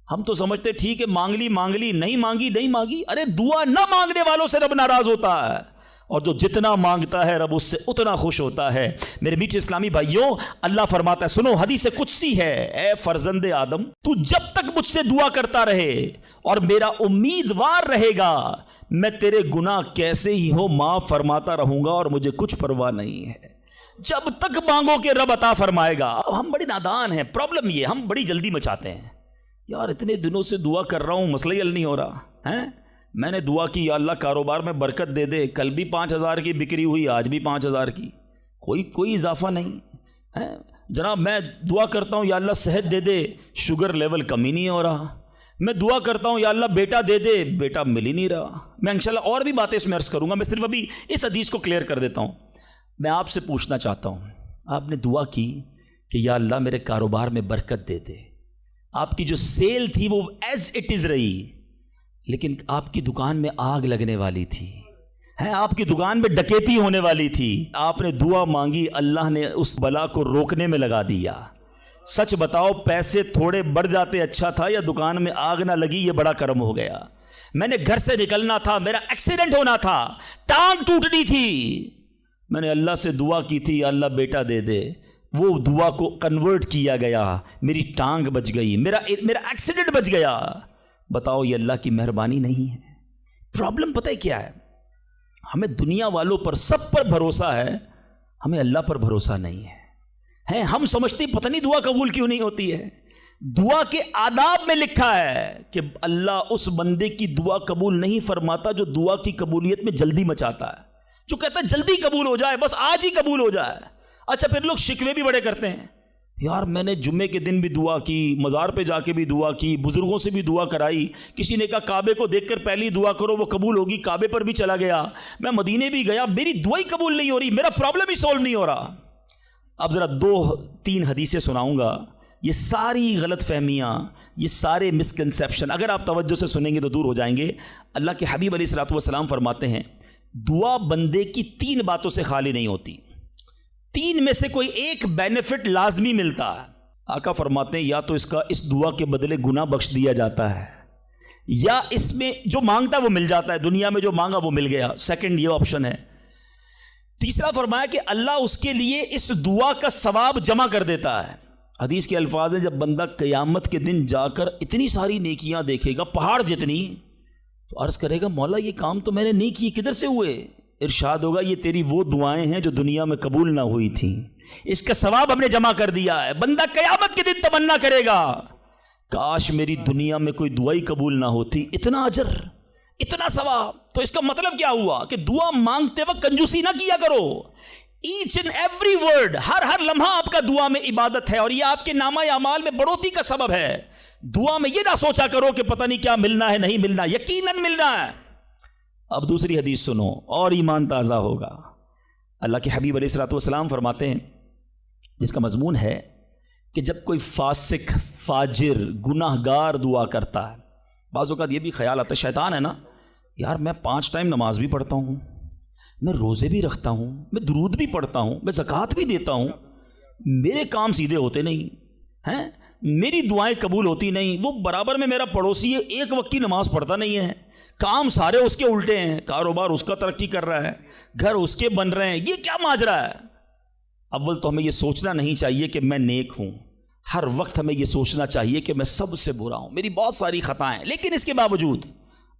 ہم تو سمجھتے ٹھیک ہے مانگ لی نہیں مانگی، ارے دعا نہ مانگنے والوں سے رب ناراض ہوتا ہے، اور جو جتنا مانگتا ہے رب اس سے اتنا خوش ہوتا ہے۔ میرے میٹھے اسلامی بھائیوں، اللہ فرماتا ہے، سنو حدیث قدسی ہے، اے فرزند آدم تو جب تک مجھ سے دعا کرتا رہے اور میرا امیدوار رہے گا، میں تیرے گناہ کیسے ہی ہو معاف فرماتا رہوں گا، اور مجھے کچھ پرواہ نہیں ہے۔ جب تک مانگو کہ رب عطا فرمائے گا۔ اب ہم بڑے نادان ہیں، پرابلم یہ ہم بڑی جلدی مچاتے ہیں، یار اتنے دنوں سے دعا کر رہا ہوں مسئلہ ہی حل نہیں ہو رہا ہے، میں نے دعا کی یا اللہ کاروبار میں برکت دے دے، کل بھی 5,000 کی بکری ہوئی، آج بھی 5,000 کی، کوئی اضافہ نہیں ہے۔ جناب میں دعا کرتا ہوں یا اللہ صحت دے دے، شوگر لیول کم ہی نہیں ہو رہا۔ میں دعا کرتا ہوں یا اللہ بیٹا دے دے، بیٹا مل ہی نہیں رہا۔ میں انشاءاللہ اور بھی باتیں اس میں عرض کروں گا، میں صرف ابھی اس حدیث کو کلیئر کر دیتا ہوں۔ میں آپ سے پوچھنا چاہتا ہوں، آپ نے دعا کی کہ یا اللہ میرے کاروبار میں برکت دے دے، آپ کی جو سیل تھی وہ ایز اٹ از رہی، لیکن آپ کی دکان میں آگ لگنے والی تھی، آپ کی دکان میں ڈکیتی ہونے والی تھی، آپ نے دعا مانگی، اللہ نے اس بلا کو روکنے میں لگا دیا۔ سچ بتاؤ پیسے تھوڑے بڑھ جاتے اچھا تھا، یا دکان میں آگ نہ لگی یہ بڑا کرم ہو گیا؟ میں نے گھر سے نکلنا تھا، میرا ایکسیڈنٹ ہونا تھا، ٹانگ ٹوٹنی تھی، میں نے اللہ سے دعا کی تھی یا اللہ بیٹا دے دے، وہ دعا کو کنورٹ کیا گیا، میری ٹانگ بچ گئی، میرا ایکسیڈنٹ بچ گیا۔ بتاؤ یہ اللہ کی مہربانی نہیں ہے؟ پرابلم پتہ ہے کیا ہے؟ ہمیں دنیا والوں پر سب پر بھروسہ ہے، ہمیں اللہ پر بھروسہ نہیں ہے۔ ہم سمجھتے پتہ نہیں دعا قبول کیوں نہیں ہوتی ہے۔ دعا کے آداب میں لکھا ہے کہ اللہ اس بندے کی دعا قبول نہیں فرماتا جو دعا کی قبولیت میں جلدی مچاتا ہے، جو کہتا ہے جلدی قبول ہو جائے، بس آج ہی قبول ہو جائے۔ اچھا پھر لوگ شکوے بھی بڑے کرتے ہیں، یار میں نے جمعے کے دن بھی دعا کی، مزار پہ جا کے بھی دعا کی، بزرگوں سے بھی دعا کرائی، کسی نے کہا کعبے کو دیکھ کر پہلی دعا کرو وہ قبول ہوگی، کعبے پر بھی چلا گیا، میں مدینے بھی گیا، میری دعا ہی قبول نہیں ہو رہی، میرا پرابلم ہی سولو نہیں ہو رہا۔ اب ذرا 2-3 حدیثیں سناؤں گا، یہ ساری غلط فہمیاں، یہ سارے مسکنسیپشن اگر آپ توجہ سے سنیں گے تو دور ہو جائیں گے۔ اللہ کے حبیب علیہ الصلوۃ والسلام فرماتے ہیں دعا بندے کی 3 باتوں سے خالی نہیں ہوتی، 3 میں سے کوئی ایک بینیفٹ لازمی ملتا ہے۔ آقا فرماتے ہیں یا تو اس دعا کے بدلے گناہ بخش دیا جاتا ہے، یا اس میں جو مانگتا ہے وہ مل جاتا ہے، دنیا میں جو مانگا وہ مل گیا، سیکنڈ یہ آپشن ہے۔ تیسرا فرمایا کہ اللہ اس کے لیے اس دعا کا ثواب جمع کر دیتا ہے۔ حدیث کے الفاظ ہیں جب بندہ قیامت کے دن جا کر اتنی ساری نیکیاں دیکھے گا، پہاڑ جتنی، تو عرض کرے گا مولا یہ کام تو میں نے نہیں کیے، کدھر سے ہوئے؟ ارشاد ہوگا یہ تیری وہ دعائیں ہیں جو دنیا میں قبول نہ ہوئی تھیں، اس کا ثواب ہم نے جمع کر دیا ہے۔ بندہ قیامت کے دن تمنا کرے گا کاش میری دنیا میں کوئی دعائی قبول نہ ہوتی، اتنا اجر، اتنا ثواب۔ تو اس کا مطلب کیا ہوا کہ دعا مانگتے وقت کنجوسی نہ کیا کرو، ایچ اینڈ ایوری ورڈ، ہر لمحہ آپ کا دعا میں عبادت ہے، اور یہ آپ کے نامہ اعمال میں بڑھوتری کا سبب ہے۔ دعا میں یہ نہ سوچا کرو کہ پتہ نہیں کیا ملنا ہے، نہیں ملنا، یقیناً ملنا ہے۔ اب دوسری حدیث سنو اور ایمان تازہ ہوگا۔ اللہ کے حبیب علیہ الصلوۃ والسلام فرماتے ہیں جس کا مضمون ہے کہ جب کوئی فاسق، فاجر، گناہ گار دعا کرتا ہے، بعض اوقات یہ بھی خیال آتا ہے شیطان ہے نا، یار میں 5 ٹائم نماز بھی پڑھتا ہوں، میں روزے بھی رکھتا ہوں، میں درود بھی پڑھتا ہوں، میں زکوٰۃ بھی دیتا ہوں، میرے کام سیدھے ہوتے نہیں ہیں، میری دعائیں قبول ہوتی نہیں۔ وہ برابر میں میرا پڑوسی ہے، ایک وقت کی نماز پڑھتا نہیں ہے، کام سارے اس کے الٹے ہیں، کاروبار اس کا ترقی کر رہا ہے، گھر اس کے بن رہے ہیں، یہ کیا ماجرا ہے؟ اول تو ہمیں یہ سوچنا نہیں چاہیے کہ میں نیک ہوں، ہر وقت ہمیں یہ سوچنا چاہیے کہ میں سب سے برا ہوں، میری بہت ساری خطائیں، لیکن اس کے باوجود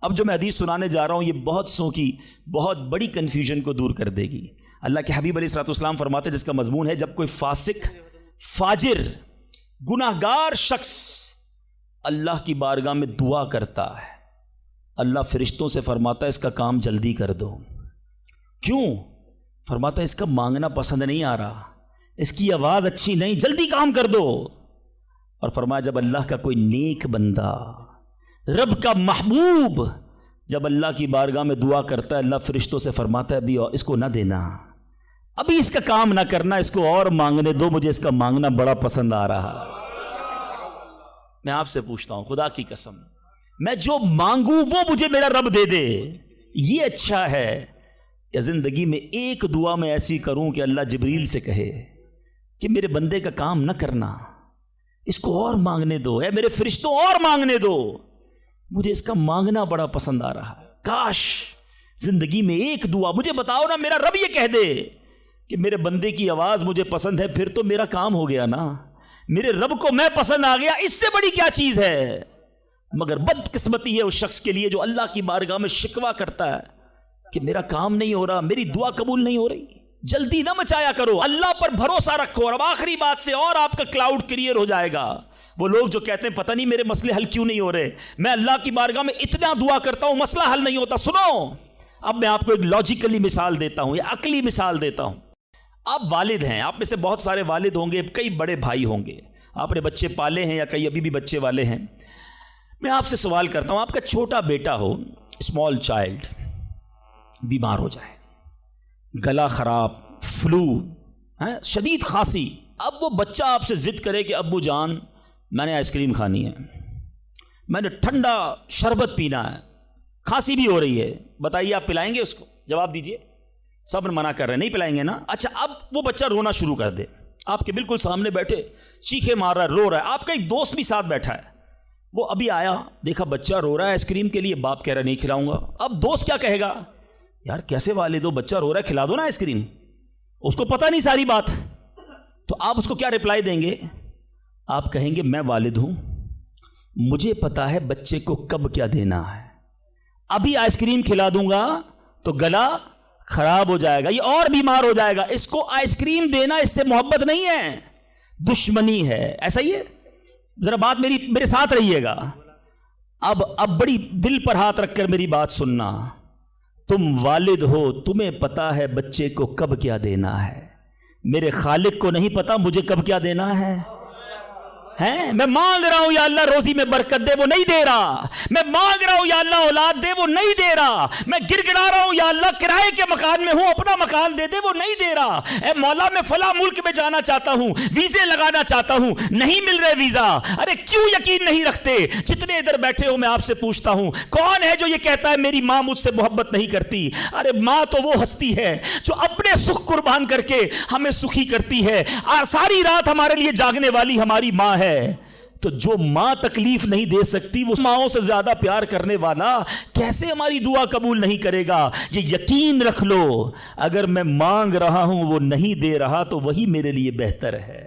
اب جو میں حدیث سنانے جا رہا ہوں یہ بہت سو کی بہت بڑی کنفیوژن کو دور کر دے گی۔ اللہ کے حبیب علیہ الصلوۃ والسلام فرماتے ہیں جس کا مضمون ہے جب کوئی فاسق، فاجر، گناہ گار شخص اللہ کی بارگاہ میں دعا کرتا ہے، اللہ فرشتوں سے فرماتا ہے اس کا کام جلدی کر دو۔ کیوں؟ فرماتا ہے اس کا مانگنا پسند نہیں آ رہا، اس کی آواز اچھی نہیں، جلدی کام کر دو۔ اور فرمایا جب اللہ کا کوئی نیک بندہ، رب کا محبوب جب اللہ کی بارگاہ میں دعا کرتا ہے، اللہ فرشتوں سے فرماتا ہے ابھی اس کو نہ دینا، ابھی اس کا کام نہ کرنا، اس کو اور مانگنے دو، مجھے اس کا مانگنا بڑا پسند آ رہا۔ میں آپ سے پوچھتا ہوں خدا کی قسم، میں جو مانگوں وہ مجھے میرا رب دے دے، یہ اچھا ہے یا زندگی میں ایک دعا میں ایسی کروں کہ اللہ جبریل سے کہے کہ میرے بندے کا کام نہ کرنا، اس کو اور مانگنے دو، اے میرے فرشتوں اور مانگنے دو، مجھے اس کا مانگنا بڑا پسند آ رہا ہے۔ کاش زندگی میں ایک دعا، مجھے بتاؤ نا، میرا رب یہ کہہ دے کہ میرے بندے کی آواز مجھے پسند ہے، پھر تو میرا کام ہو گیا نا، میرے رب کو میں پسند آ گیا، اس سے بڑی کیا چیز ہے؟ مگر بدقسمتی ہے اس شخص کے لیے جو اللہ کی بارگاہ میں شکوہ کرتا ہے کہ میرا کام نہیں ہو رہا، میری دعا قبول نہیں ہو رہی۔ جلدی نہ مچایا کرو، اللہ پر بھروسہ رکھو۔ اور اب آخری بات سے اور آپ کا کلاؤڈ کلیئر ہو جائے گا۔ وہ لوگ جو کہتے ہیں پتہ نہیں میرے مسئلے حل کیوں نہیں ہو رہے، میں اللہ کی بارگاہ میں اتنا دعا کرتا ہوں مسئلہ حل نہیں ہوتا۔ سنو، اب میں آپ کو ایک لاجیکلی مثال دیتا ہوں یا عقلی مثال دیتا ہوں۔ آپ والد ہیں، آپ میں سے بہت سارے والد ہوں گے، کئی بڑے بھائی ہوں گے، آپ نے بچے پالے ہیں یا کئی ابھی بھی بچے والے ہیں۔ میں آپ سے سوال کرتا ہوں، آپ کا چھوٹا بیٹا ہو، اسمال چائلڈ، بیمار ہو جائے، گلا خراب، فلو، شدید کھانسی، اب وہ بچہ آپ سے ضد کرے کہ ابو جان میں نے آئس کریم کھانی ہے، میں نے ٹھنڈا شربت پینا ہے، کھانسی بھی ہو رہی ہے، بتائیے آپ پلائیں گے اس کو؟ جواب دیجئے۔ سب منع کر رہے ہیں نہیں پلائیں گے نا۔ اچھا اب وہ بچہ رونا شروع کر دے، آپ کے بالکل سامنے بیٹھے چیخے مار رہا ہے، رو رہا ہے، آپ کا ایک دوست بھی ساتھ بیٹھا ہے، وہ ابھی آیا، دیکھا بچہ رو رہا ہے آئس کریم کے لیے، باپ کہہ رہا ہے نہیں کھلاؤں گا۔ اب دوست کیا کہے گا؟ یار کیسے والد ہو، بچہ رو رہا ہے کھلا دو نا آئس کریم۔ اس کو پتہ نہیں ساری بات، تو آپ اس کو کیا رپلائی دیں گے؟ آپ کہیں گے میں والد ہوں، مجھے پتا ہے بچے کو کب کیا دینا ہے، ابھی آئس کریم کھلا دوں گا تو گلا خراب ہو جائے گا، یہ اور بیمار ہو جائے گا، اس کو آئس کریم دینا اس سے محبت نہیں ہے، دشمنی ہے۔ ایسا ہی ہے، ذرا بات میرے ساتھ رہیے گا. اب بڑی دل پر ہاتھ رکھ کر میری بات سننا. تم والد ہو, تمہیں پتا ہے بچے کو کب کیا دینا ہے. میرے خالق کو نہیں پتا مجھے کب کیا دینا ہے. میں مانگ رہا ہوں یا اللہ روزی میں برکت دے, وہ نہیں دے رہا. میں مانگ رہا ہوں یا اللہ اولاد دے, وہ نہیں دے رہا. میں گر گڑا رہا ہوں یا اللہ کرائے کے مکان میں ہوں, اپنا مکان دے دے, وہ نہیں دے رہا. اے مولا میں فلاں ملک میں جانا چاہتا ہوں, ویزے لگانا چاہتا ہوں, نہیں مل رہے ویزا. ارے کیوں یقین نہیں رکھتے؟ جتنے ادھر بیٹھے ہو میں آپ سے پوچھتا ہوں, کون ہے جو یہ کہتا ہے میری ماں مجھ سے محبت نہیں کرتی؟ ارے ماں تو وہ ہستی ہے جو اپنے سکھ قربان کر کے ہمیں سکھی کرتی ہے. ساری رات ہمارے لیے جاگنے والی ہماری ماں ہے. تو جو ماں تکلیف نہیں دے سکتی, وہ ماؤں سے زیادہ پیار کرنے والا کیسے ہماری دعا قبول نہیں کرے گا؟ یہ یقین رکھ لو, اگر میں مانگ رہا ہوں وہ نہیں دے رہا تو وہی میرے لیے بہتر ہے.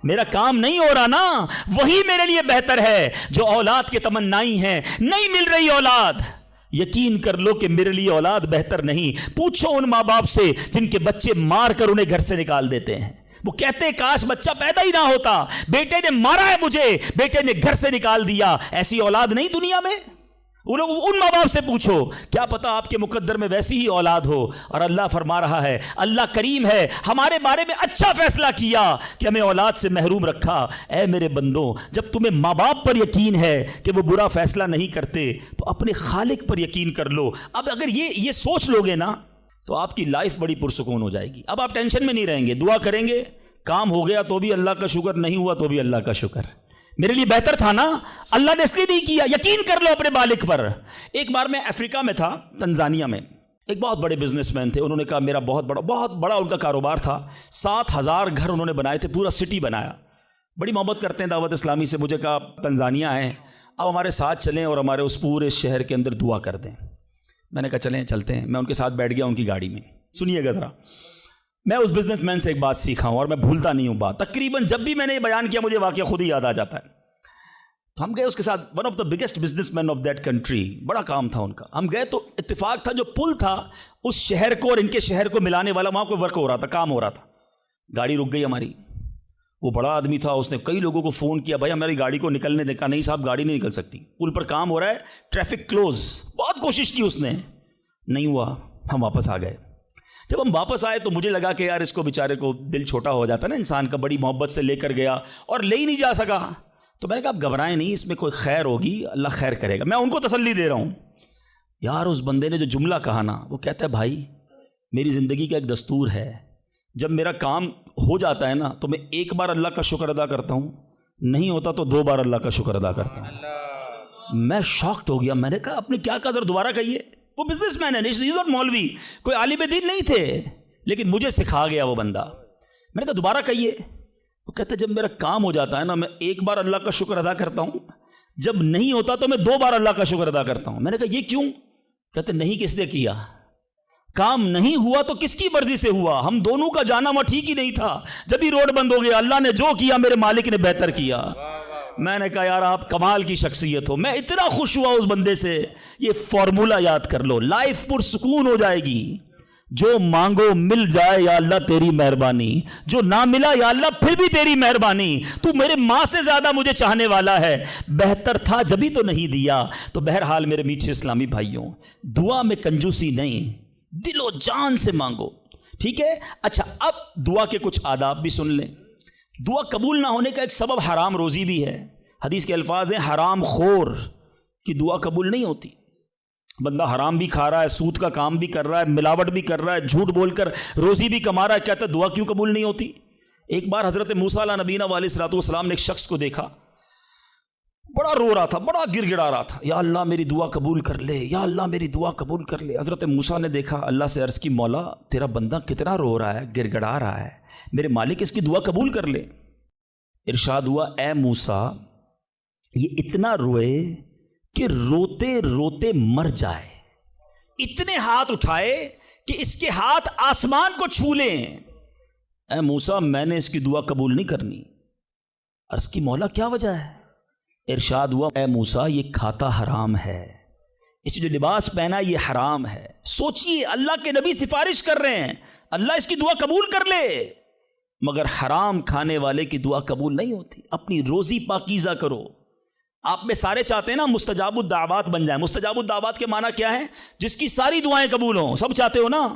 میرا کام نہیں ہو رہا نا, وہی میرے لیے بہتر ہے. جو اولاد کے تمنائی ہیں, نہیں مل رہی اولاد, یقین کر لو کہ میرے لیے اولاد بہتر نہیں. پوچھو ان ماں باپ سے جن کے بچے مار کر انہیں گھر سے نکال دیتے ہیں. وہ کہتے ہیں کاش بچہ پیدا ہی نہ ہوتا, بیٹے نے مارا ہے مجھے, بیٹے نے گھر سے نکال دیا. ایسی اولاد نہیں دنیا میں. ان ماں باپ سے پوچھو, کیا پتا آپ کے مقدر میں ویسی ہی اولاد ہو. اور اللہ فرما رہا ہے, اللہ کریم ہے, ہمارے بارے میں اچھا فیصلہ کیا کہ ہمیں اولاد سے محروم رکھا. اے میرے بندوں, جب تمہیں ماں باپ پر یقین ہے کہ وہ برا فیصلہ نہیں کرتے, تو اپنے خالق پر یقین کر لو. اب اگر یہ سوچ لو گے نا, تو آپ کی لائف بڑی پرسکون ہو جائے گی. اب آپ ٹینشن میں نہیں رہیں گے, دعا کریں گے, کام ہو گیا تو بھی اللہ کا شکر, نہیں ہوا تو بھی اللہ کا شکر. میرے لیے بہتر تھا نا, اللہ نے اس لیے نہیں کیا. یقین کر لو اپنے مالک پر. ایک بار میں افریقہ میں تھا, تنزانیہ میں. ایک بہت بڑے بزنس مین تھے, انہوں نے کہا میرا بہت بڑا ان کا کاروبار تھا. 7,000 گھر انہوں نے بنائے تھے, پورا سٹی بنایا. بڑی محبت کرتے ہیں دعوت اسلامی سے. مجھے کہا تنزانیہ آئے, اب ہمارے ساتھ چلیں اور ہمارے اس پورے شہر کے اندر دعا کر دیں. میں نے کہا چلیں چلتے ہیں. میں ان کے ساتھ بیٹھ گیا ان کی گاڑی میں. سنیے گا ذرا, میں اس بزنس مین سے ایک بات سیکھا ہوں اور میں بھولتا نہیں ہوں بات. تقریباً جب بھی میں نے یہ بیان کیا مجھے واقعہ خود ہی یاد آ جاتا ہے. تو ہم گئے اس کے ساتھ, one of the biggest business man of that country, بڑا کام تھا ان کا. ہم گئے تو اتفاق تھا جو پل تھا اس شہر کو اور ان کے شہر کو ملانے والا, وہاں کوئی ورک ہو رہا تھا, کام ہو رہا تھا. گاڑی رک گئی ہماری. وہ بڑا آدمی تھا, اس نے کئی لوگوں کو فون کیا, بھائی ہماری گاڑی کو نکلنے دے. کہا نہیں صاحب گاڑی نہیں نکل سکتی, پل پر کام ہو رہا ہے, ٹریفک کلوز. بہت کوشش کی اس نے, نہیں ہوا. ہم واپس آ گئے. جب ہم واپس آئے تو مجھے لگا کہ یار اس کو بیچارے کو دل چھوٹا ہو جاتا ہے نا انسان کا, بڑی محبت سے لے کر گیا اور لے ہی نہیں جا سکا. تو میں نے کہا آپ گھبرائیں نہیں, اس میں کوئی خیر ہوگی, اللہ خیر کرے گا. میں ان کو تسلی دے رہا ہوں. یار اس بندے نے جو جملہ کہا نا, وہ کہتا ہے بھائی میری زندگی کا ایک دستور ہے, جب میرا کام ہو جاتا ہے نا تو میں ایک بار اللہ کا شکر ادا کرتا ہوں, نہیں ہوتا تو 2 بار اللہ کا شکر ادا کرتا ہوں. میں شاکڈ ہو گیا. میں نے کہا آپ نے کیا کہا, ذرا دوبارہ کہیے. وہ بزنس مین ہے, ناٹ مولوی, کوئی عالم دین نہیں تھے, لیکن مجھے سکھا گیا وہ بندہ. میں نے کہا دوبارہ کہیے. وہ کہتا جب میرا کام ہو جاتا ہے نا میں ایک بار اللہ کا شکر ادا کرتا ہوں, جب نہیں ہوتا تو میں 2 بار اللہ کا شکر ادا کرتا ہوں. میں نے کہا یہ کیوں؟ کہتے نہیں کس نے کیا, کام نہیں ہوا تو کس کی مرضی سے ہوا, ہم دونوں کا جانا وہاں ٹھیک ہی نہیں تھا. جب ہی روڈ بند ہو گیا, اللہ نے جو کیا میرے مالک نے بہتر کیا. میں نے کہا یار آپ کمال کی شخصیت ہو. میں اتنا خوش ہوا اس بندے سے. یہ فارمولہ یاد کر لو, لائف پرسکون ہو جائے گی. جو مانگو مل جائے یا اللہ تیری مہربانی, جو نہ ملا یا اللہ پھر بھی تیری مہربانی. تو میرے ماں سے زیادہ مجھے چاہنے والا ہے, بہتر تھا جبھی تو نہیں دیا. تو بہرحال میرے میٹھے اسلامی بھائیوں, دعا میں کنجوسی نہیں, دل و جان سے مانگو, ٹھیک ہے. اچھا اب دعا کے کچھ آداب بھی سن لیں. دعا قبول نہ ہونے کا ایک سبب حرام روزی بھی ہے. حدیث کے الفاظ ہیں حرام خور کی دعا قبول نہیں ہوتی. بندہ حرام بھی کھا رہا ہے, سود کا کام بھی کر رہا ہے, ملاوٹ بھی کر رہا ہے, جھوٹ بول کر روزی بھی کما رہا ہے, کہتا ہے دعا کیوں قبول نہیں ہوتی. ایک بار حضرت موسیٰ علیہ نبینا علیہ الصلوۃ والسلام نے ایک شخص کو دیکھا, بڑا رو رہا تھا, بڑا گر گڑا رہا تھا, یا اللہ میری دعا قبول کر لے, یا اللہ میری دعا قبول کر لے. حضرت موسیٰ نے دیکھا, اللہ سے عرض کی مولا تیرا بندہ کتنا رو رہا ہے, گر گڑا رہا ہے, میرے مالک اس کی دعا قبول کر لے. ارشاد ہوا اے موسیٰ یہ اتنا روئے کہ روتے روتے مر جائے, اتنے ہاتھ اٹھائے کہ اس کے ہاتھ آسمان کو چھو لیں. اے موسیٰ میں نے اس کی دعا قبول نہیں کرنی. عرض کی مولا کیا وجہ ہے؟ ارشاد ہوا اے موسیٰ یہ کھاتا حرام ہے, اس جو لباس پہنا یہ حرام ہے. سوچئے اللہ کے نبی سفارش کر رہے ہیں, اللہ اس کی دعا قبول کر لے. مگر حرام کھانے والے کی دعا قبول نہیں ہوتی. اپنی روزی پاکیزہ کرو. آپ میں سارے چاہتے ہیں نا مستجاب الدعوات بن جائیں. مستجاب الدعوات کے معنی کیا ہے؟ جس کی ساری دعائیں قبول ہوں. سب چاہتے ہو نا.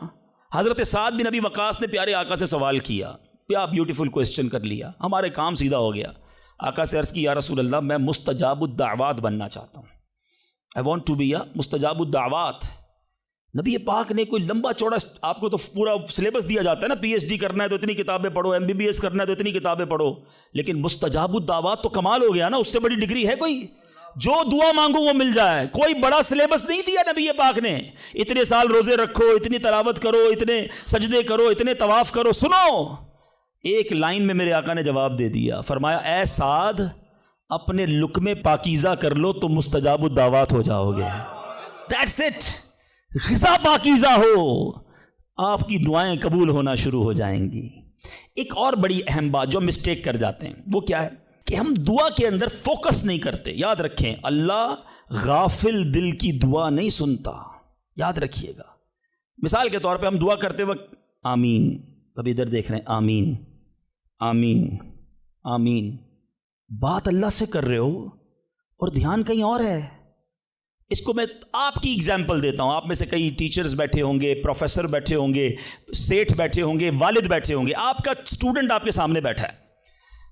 حضرت سعد بن ابی وقاص نے پیارے آقا سے سوال کیا, کیا بیوٹیفل کویسچن کر لیا, ہمارے کام سیدھا ہو گیا. آقا سے عرض کی یا رسول اللہ میں مستجاب الدعوات بننا چاہتا ہوں. I want to be a مستجاب الدعوات. نبی پاک نے کوئی لمبا چوڑا, آپ کو تو پورا سلیبس دیا جاتا ہے نا, پی ایچ ڈی کرنا ہے تو اتنی کتابیں پڑھو, ایم بی بی ایس کرنا ہے تو اتنی کتابیں پڑھو, لیکن مستجاب الدعوات تو کمال ہو گیا نا. اس سے بڑی ڈگری ہے کوئی؟ جو دعا مانگو وہ مل جائے. کوئی بڑا سلیبس نہیں دیا نبی پاک نے. اتنے سال روزے رکھو, اتنی تلاوت کرو, اتنے سجدے کرو, اتنے طواف کرو. سنو, ایک لائن میں میرے آقا نے جواب دے دیا. فرمایا اے سعد, اپنے لقمے پاکیزہ کر لو تو مستجاب الدعوات ہو جاؤ گے. That's it. غذا پاکیزہ ہو, آپ کی دعائیں قبول ہونا شروع ہو جائیں گی. ایک اور بڑی اہم بات جو مسٹیک کر جاتے ہیں وہ کیا ہے کہ ہم دعا کے اندر فوکس نہیں کرتے. یاد رکھیں, اللہ غافل دل کی دعا نہیں سنتا. یاد رکھیے گا. مثال کے طور پہ ہم دعا کرتے وقت آمین, کبھی ادھر دیکھ رہے ہیں آمین آمین آمین, بات اللہ سے کر رہے ہو اور دھیان کہیں اور ہے. اس کو میں آپ کی اگزامپل دیتا ہوں. آپ میں سے کئی ٹیچرز بیٹھے ہوں گے, پروفیسر بیٹھے ہوں گے, سیٹھ بیٹھے ہوں گے, والد بیٹھے ہوں گے. آپ کا اسٹوڈنٹ آپ کے سامنے بیٹھا ہے,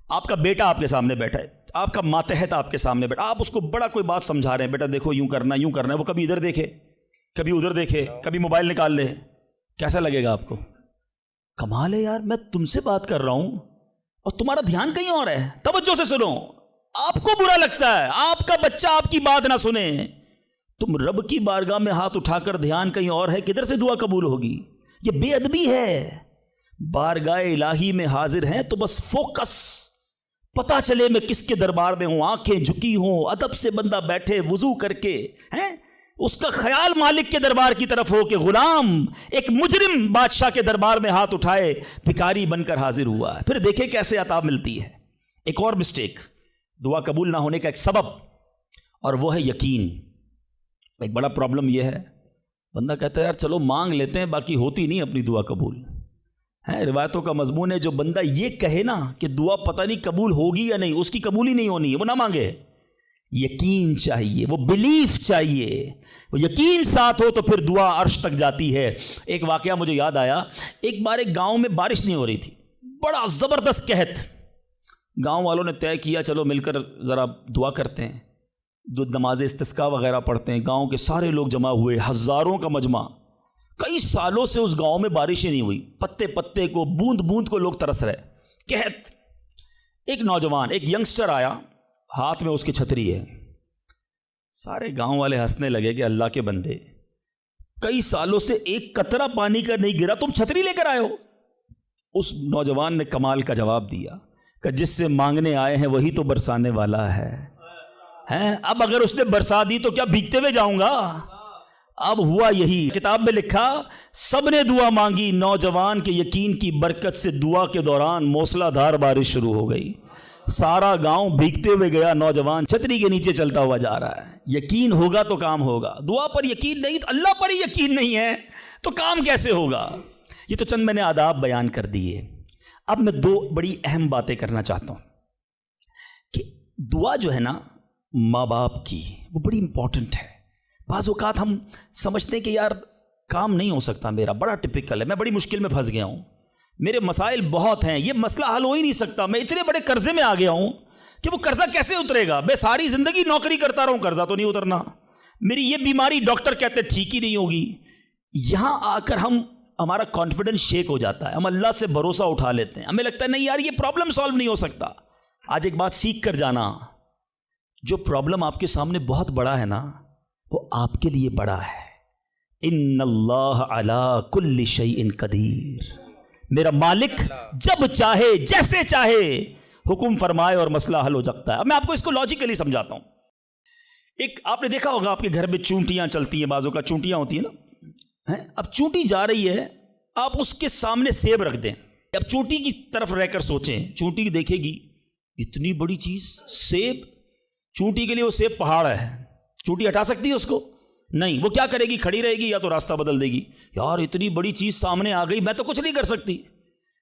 آپ کا بیٹا آپ کے سامنے بیٹھا ہے, آپ کا ماتحت آپ کے سامنے بیٹھا. آپ اس کو بڑا کوئی بات سمجھا رہے ہیں, بیٹا دیکھو یوں کرنا یوں کرنا ہے. وہ کبھی ادھر دیکھے, کبھی ادھر دیکھے, کبھی موبائل نکال لے. کیسا لگے گا آپ کو؟ کمال ہے یار, میں تم سے بات کر رہا ہوں اور تمہارا دھیان کہیں اور ہے. توجہ سے سنو. آپ کو برا لگتا ہے آپ کا بچہ آپ کی بات نہ سنے. تم رب کی بارگاہ میں ہاتھ اٹھا کر دھیان کہیں اور ہے, کدھر سے دعا قبول ہوگی؟ یہ بے ادبی ہے. بارگاہ الہی میں حاضر ہیں تو بس فوکس, پتہ چلے میں کس کے دربار میں ہوں. آنکھیں جھکی ہوں, ادب سے بندہ بیٹھے وضو کر کے, ہیں اس کا خیال مالک کے دربار کی طرف ہو کہ غلام ایک مجرم بادشاہ کے دربار میں ہاتھ اٹھائے بھکاری بن کر حاضر ہوا ہے. پھر دیکھیں کیسے عطا ملتی ہے. ایک اور مسٹیک, دعا قبول نہ ہونے کا ایک سبب, اور وہ ہے یقین. ایک بڑا پرابلم یہ ہے, بندہ کہتا ہے یار چلو مانگ لیتے ہیں, باقی ہوتی نہیں اپنی دعا قبول. ہے روایتوں کا مضمون ہے جو بندہ یہ کہے نا کہ دعا پتہ نہیں قبول ہوگی یا نہیں, اس کی قبول ہی نہیں ہونی ہے, وہ نہ مانگے. یقین چاہیے, وہ بلیف چاہیے, وہ یقین ساتھ ہو تو پھر دعا عرش تک جاتی ہے. ایک واقعہ مجھے یاد آیا. ایک بار ایک گاؤں میں بارش نہیں ہو رہی تھی, بڑا زبردست قحط. گاؤں والوں نے طے کیا چلو مل کر ذرا دعا کرتے ہیں, نماز استسقاء وغیرہ پڑھتے ہیں. گاؤں کے سارے لوگ جمع ہوئے, ہزاروں کا مجمع. کئی سالوں سے اس گاؤں میں بارشیں نہیں ہوئی, پتے پتے کو, بوند بوند کو لوگ ترس رہے. قحط. ایک نوجوان, ایک ینگسٹر آیا, ہاتھ میں اس کی چھتری ہے. سارے گاؤں والے ہنسنے لگے کہ اللہ کے بندے, کئی سالوں سے ایک قطرہ پانی کا نہیں گرا, تم چھتری لے کر آئے ہو. اس نوجوان نے کمال کا جواب دیا کہ جس سے مانگنے آئے ہیں وہی تو برسانے والا ہے. اب اگر اس نے برسا دی تو کیا بھیگتے ہوئے جاؤں گا؟ اب ہوا یہی. کتاب میں لکھا سب نے دعا مانگی, نوجوان کے یقین کی برکت سے دعا کے دوران موسلا دھار بارش شروع ہو گئی. سارا گاؤں بھیگتے ہوئے گیا, نوجوان چھتری کے نیچے چلتا ہوا جا رہا ہے. یقین ہوگا تو کام ہوگا. دعا پر یقین نہیں, تو اللہ پر ہی یقین نہیں ہے تو کام کیسے ہوگا؟ یہ تو چند میں نے آداب بیان کر دیے. اب میں دو بڑی اہم باتیں کرنا چاہتا ہوں کہ دعا جو ہے نا ماں باپ کی, وہ بڑی امپورٹنٹ ہے. بعض اوقات ہم سمجھتے ہیں کہ یار کام نہیں ہو سکتا میرا, بڑا ٹپیکل ہے, میں بڑی مشکل میں پھنس گیا ہوں, میرے مسائل بہت ہیں, یہ مسئلہ حل ہو ہی نہیں سکتا, میں اتنے بڑے قرضے میں آ گیا ہوں کہ وہ قرضہ کیسے اترے گا؟ میں ساری زندگی نوکری کرتا رہوں, قرضہ تو نہیں اترنا. میری یہ بیماری ڈاکٹر کہتے ٹھیک ہی نہیں ہوگی. یہاں آ کر ہمارا کانفیڈنس شیک ہو جاتا ہے, ہم اللہ سے بھروسہ اٹھا لیتے ہیں, ہمیں لگتا ہے نہیں یار یہ پرابلم سالو نہیں ہو سکتا. آج ایک بات سیکھ کر جانا, جو پرابلم آپ کے سامنے بہت بڑا ہے نا وہ آپ کے لیے بڑا ہے. ان اللہ علی کل شیء قدیر, میرا مالک جب چاہے جیسے چاہے حکم فرمائے اور مسئلہ حل ہو سکتا ہے. اب میں آپ کو اس کو لاجیکلی سمجھاتا ہوں. ایک آپ نے دیکھا ہوگا آپ کے گھر میں چونٹیاں چلتی ہیں, بازوں کا چونٹیاں ہوتی ہیں نا. اب چونٹی جا رہی ہے, آپ اس کے سامنے سیب رکھ دیں. اب چونٹی کی طرف رہ کر سوچیں, چونٹی دیکھے گی اتنی بڑی چیز سیب, چونٹی کے لیے وہ سیب پہاڑ ہے, چونٹی ہٹا سکتی ہے اس کو؟ نہیں. وہ کیا کرے گی؟ کھڑی رہے گی یا تو راستہ بدل دے گی. یار اتنی بڑی چیز سامنے آ گئی, میں تو کچھ نہیں کر سکتی.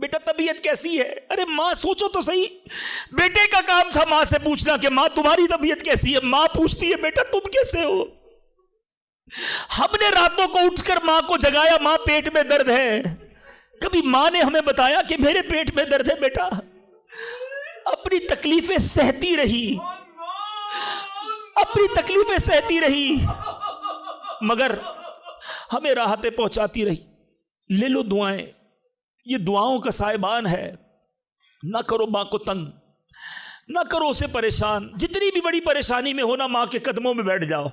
بیٹا طبیعت کیسی ہے؟ ارے ماں سوچو تو صحیح، بیٹے کا کام تھا ماں سے پوچھنا کہ ماں تمہاری طبیعت کیسی ہے، ماں پوچھتی ہے بیٹا تم کیسے ہو؟ ہم نے راتوں کو اٹھ کر ماں کو جگایا، ماں پیٹ میں درد ہے، کبھی ماں نے ہمیں بتایا کہ میرے پیٹ میں درد ہے؟ بیٹا اپنی تکلیفیں سہتی رہی، اپنی تکلیفیں سہتی رہی، مگر ہمیں راحتیں پہنچاتی رہی۔ لے لو دعائیں، یہ دعاؤں کا سائبان ہے۔ نہ کرو ماں کو تنگ، نہ کرو اسے پریشان، جتنی بھی بڑی پریشانی میں ہونا ماں کے قدموں میں بیٹھ جاؤ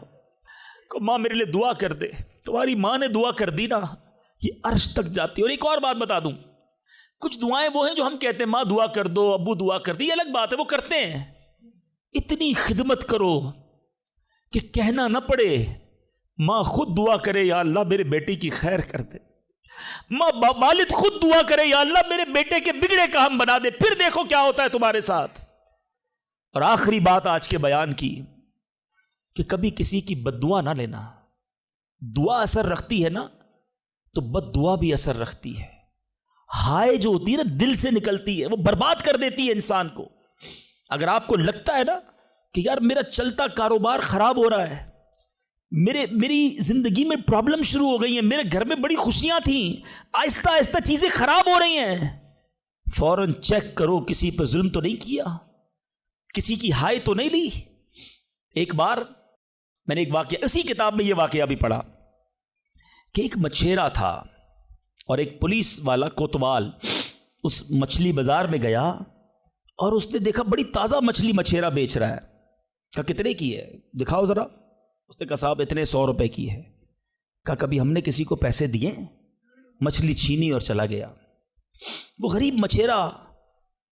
کہ ماں میرے لیے دعا کر دے۔ تمہاری ماں نے دعا کر دی نا، یہ عرش تک جاتی ہے۔ اور ایک اور بات بتا دوں، کچھ دعائیں وہ ہیں جو ہم کہتے ہیں ماں دعا کر دو، ابو دعا کر دی، یہ الگ بات ہے، وہ کرتے ہیں۔ اتنی خدمت کرو کہ کہنا نہ پڑے، ماں خود دعا کرے یا اللہ میرے بیٹی کی خیر کر دے، ماں والد خود دعا کرے یا اللہ میرے بیٹے کے بگڑے کام بنا دے، پھر دیکھو کیا ہوتا ہے تمہارے ساتھ۔ اور آخری بات آج کے بیان کی کہ کبھی کسی کی بد دعا نہ لینا۔ دعا اثر رکھتی ہے نا تو بد دعا بھی اثر رکھتی ہے۔ ہائے جو ہوتی ہے نا دل سے نکلتی ہے، وہ برباد کر دیتی ہے انسان کو۔ اگر آپ کو لگتا ہے نا کہ یار میرا چلتا کاروبار خراب ہو رہا ہے، میری زندگی میں پرابلم شروع ہو گئی ہیں، میرے گھر میں بڑی خوشیاں تھیں، آہستہ آہستہ چیزیں خراب ہو رہی ہیں، فوراً چیک کرو کسی پہ ظلم تو نہیں کیا، کسی کی ہائے تو نہیں لی۔ ایک بار میں نے ایک واقعہ، اسی کتاب میں یہ واقعہ بھی پڑھا کہ ایک مچھیرا تھا اور ایک پولیس والا کوتوال اس مچھلی بازار میں گیا اور اس نے دیکھا بڑی تازہ مچھلی مچھیرا بیچ رہا ہے۔ کہا کتنے کی ہے دکھاؤ ذرا۔ اس نے کہا صاحب اتنے 100 روپے کی ہے۔ کہا کبھی ہم نے کسی کو پیسے دیے؟ مچھلی چھینی اور چلا گیا۔ وہ غریب مچھیرا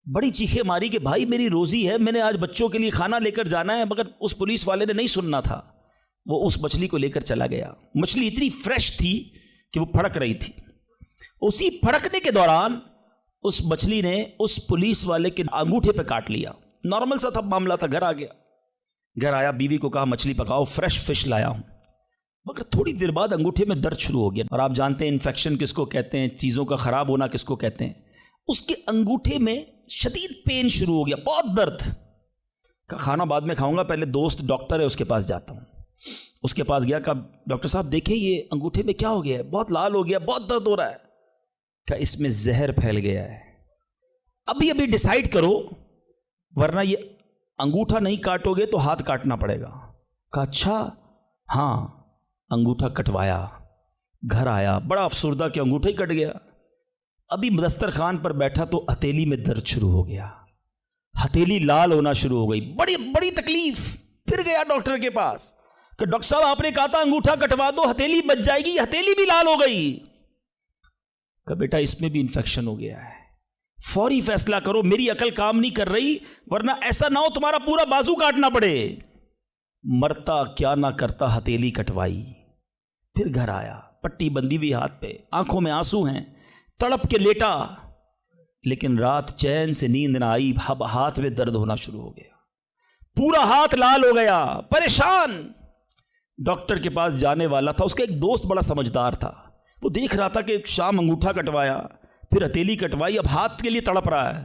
بڑی چیخیں ماری کہ بھائی میری روزی ہے، میں نے آج بچوں کے لیے کھانا لے کر جانا ہے، مگر اس پولیس والے نے نہیں سننا تھا، وہ اس مچھلی کو لے کر چلا گیا۔ مچھلی اتنی فریش تھی کہ وہ پھڑک رہی تھی۔ اسی پھڑکنے کے دوران اس مچھلی نے اس پولیس والے کے انگوٹھے پہ کاٹ لیا۔ نارمل سا تھا معاملہ تھا۔ گھر آ گیا، گھر آیا، بیوی کو کہا مچھلی پکاؤ، فریش فش لایا ہوں، مگر تھوڑی دیر بعد انگوٹھے میں درد شروع ہو گیا۔ اور آپ جانتے ہیں انفیکشن کس کو کہتے ہیں، چیزوں کا خراب ہونا کس کو کہتے ہیں۔ اس کے انگوٹھے میں شدید پین شروع ہو گیا، بہت درد۔ کہا کھانا بعد میں کھاؤں گا، پہلے دوست ڈاکٹر ہے اس کے پاس جاتا ہوں۔ اس کے پاس گیا، کہا ڈاکٹر صاحب دیکھیں یہ انگوٹھے میں کیا ہو گیا ہے، بہت لال ہو گیا، بہت درد ہو رہا ہے۔ کہا اس میں زہر پھیل گیا ہے، ابھی ابھی ڈیسائیڈ کرو ورنہ یہ انگوٹھا نہیں کاٹو گے تو ہاتھ کاٹنا پڑے گا۔ کہا اچھا ہاں۔ انگوٹھا کٹوایا، گھر آیا، بڑا افسردہ کہ انگوٹھا ہی کٹ گیا۔ ابھی دسترخوان پر بیٹھا تو ہتھیلی میں درد شروع ہو گیا، ہتھیلی لال ہونا شروع ہو گئی، بڑی بڑی تکلیف۔ پھر گیا ڈاکٹر کے پاس کہ ڈاکٹر صاحب آپ نے کہا تھا انگوٹھا کٹوا دو ہتھیلی بچ جائے گی، ہتھیلی بھی لال ہو گئی۔ کہ بیٹا اس میں بھی انفیکشن ہو گیا ہے، فوری فیصلہ کرو، میری عقل کام نہیں کر رہی ورنہ ایسا نہ ہو تمہارا پورا بازو کاٹنا پڑے۔ مرتا کیا نہ کرتا، ہتھیلی کٹوائی، پھر گھر آیا، پٹی بندی ہوئی ہاتھ پہ، آنکھوں میں آنسو ہیں، تڑپ کے لیٹا، لیکن رات چین سے نیند نہ آئی، ہاتھ میں درد ہونا شروع ہو گیا، پورا ہاتھ لال ہو گیا، پریشان۔ ڈاکٹر کے پاس جانے والا تھا، اس کا ایک دوست بڑا سمجھدار تھا، وہ دیکھ رہا تھا کہ شام انگوٹھا کٹوایا، پھر ہتھیلی کٹوائی، اب ہاتھ کے لیے تڑپ رہا ہے۔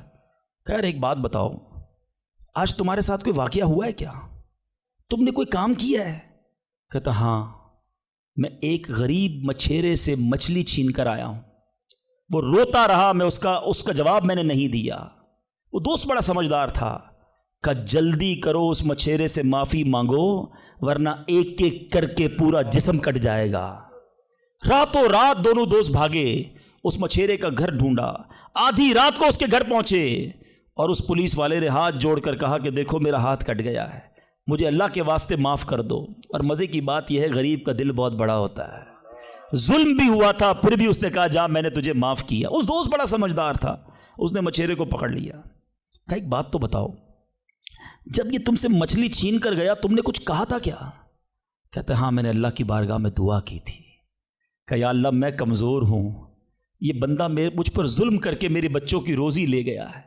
کہہ رہے ایک بات بتاؤ، آج تمہارے ساتھ کوئی واقعہ ہوا ہے کیا؟ تم نے کوئی کام کیا ہے؟ کہتا ہاں، میں ایک غریب مچھیرے سے مچھلی چھین کر آیا ہوں، وہ روتا رہا، میں اس کا جواب میں نے نہیں دیا۔ وہ دوست بڑا سمجھدار تھا، کہ جلدی کرو اس مچھیرے سے معافی مانگو ورنہ ایک ایک کر کے پورا جسم کٹ جائے گا۔ راتوں رات دونوں دوست بھاگے، اس مچھیرے کا گھر ڈھونڈا، آدھی رات کو اس کے گھر پہنچے اور اس پولیس والے نے ہاتھ جوڑ کر کہا کہ دیکھو میرا ہاتھ کٹ گیا ہے، مجھے اللہ کے واسطے معاف کر دو۔ اور مزے کی بات یہ ہے غریب کا دل بہت بڑا ہوتا ہے، ظلم بھی ہوا تھا پھر بھی اس نے کہا جا میں نے تجھے معاف کیا۔ اس دوست بڑا سمجھدار تھا، اس نے مچھیرے کو پکڑ لیا، کہا ایک بات تو بتاؤ، جب یہ تم سے مچھلی چھین کر گیا تم نے کچھ کہا تھا کیا؟ کہتا ہاں میں نے اللہ کی بارگاہ میں دعا کی تھی کہ یا اللہ میں کمزور ہوں، یہ بندہ مجھ پر ظلم کر کے میرے بچوں کی روزی لے گیا ہے،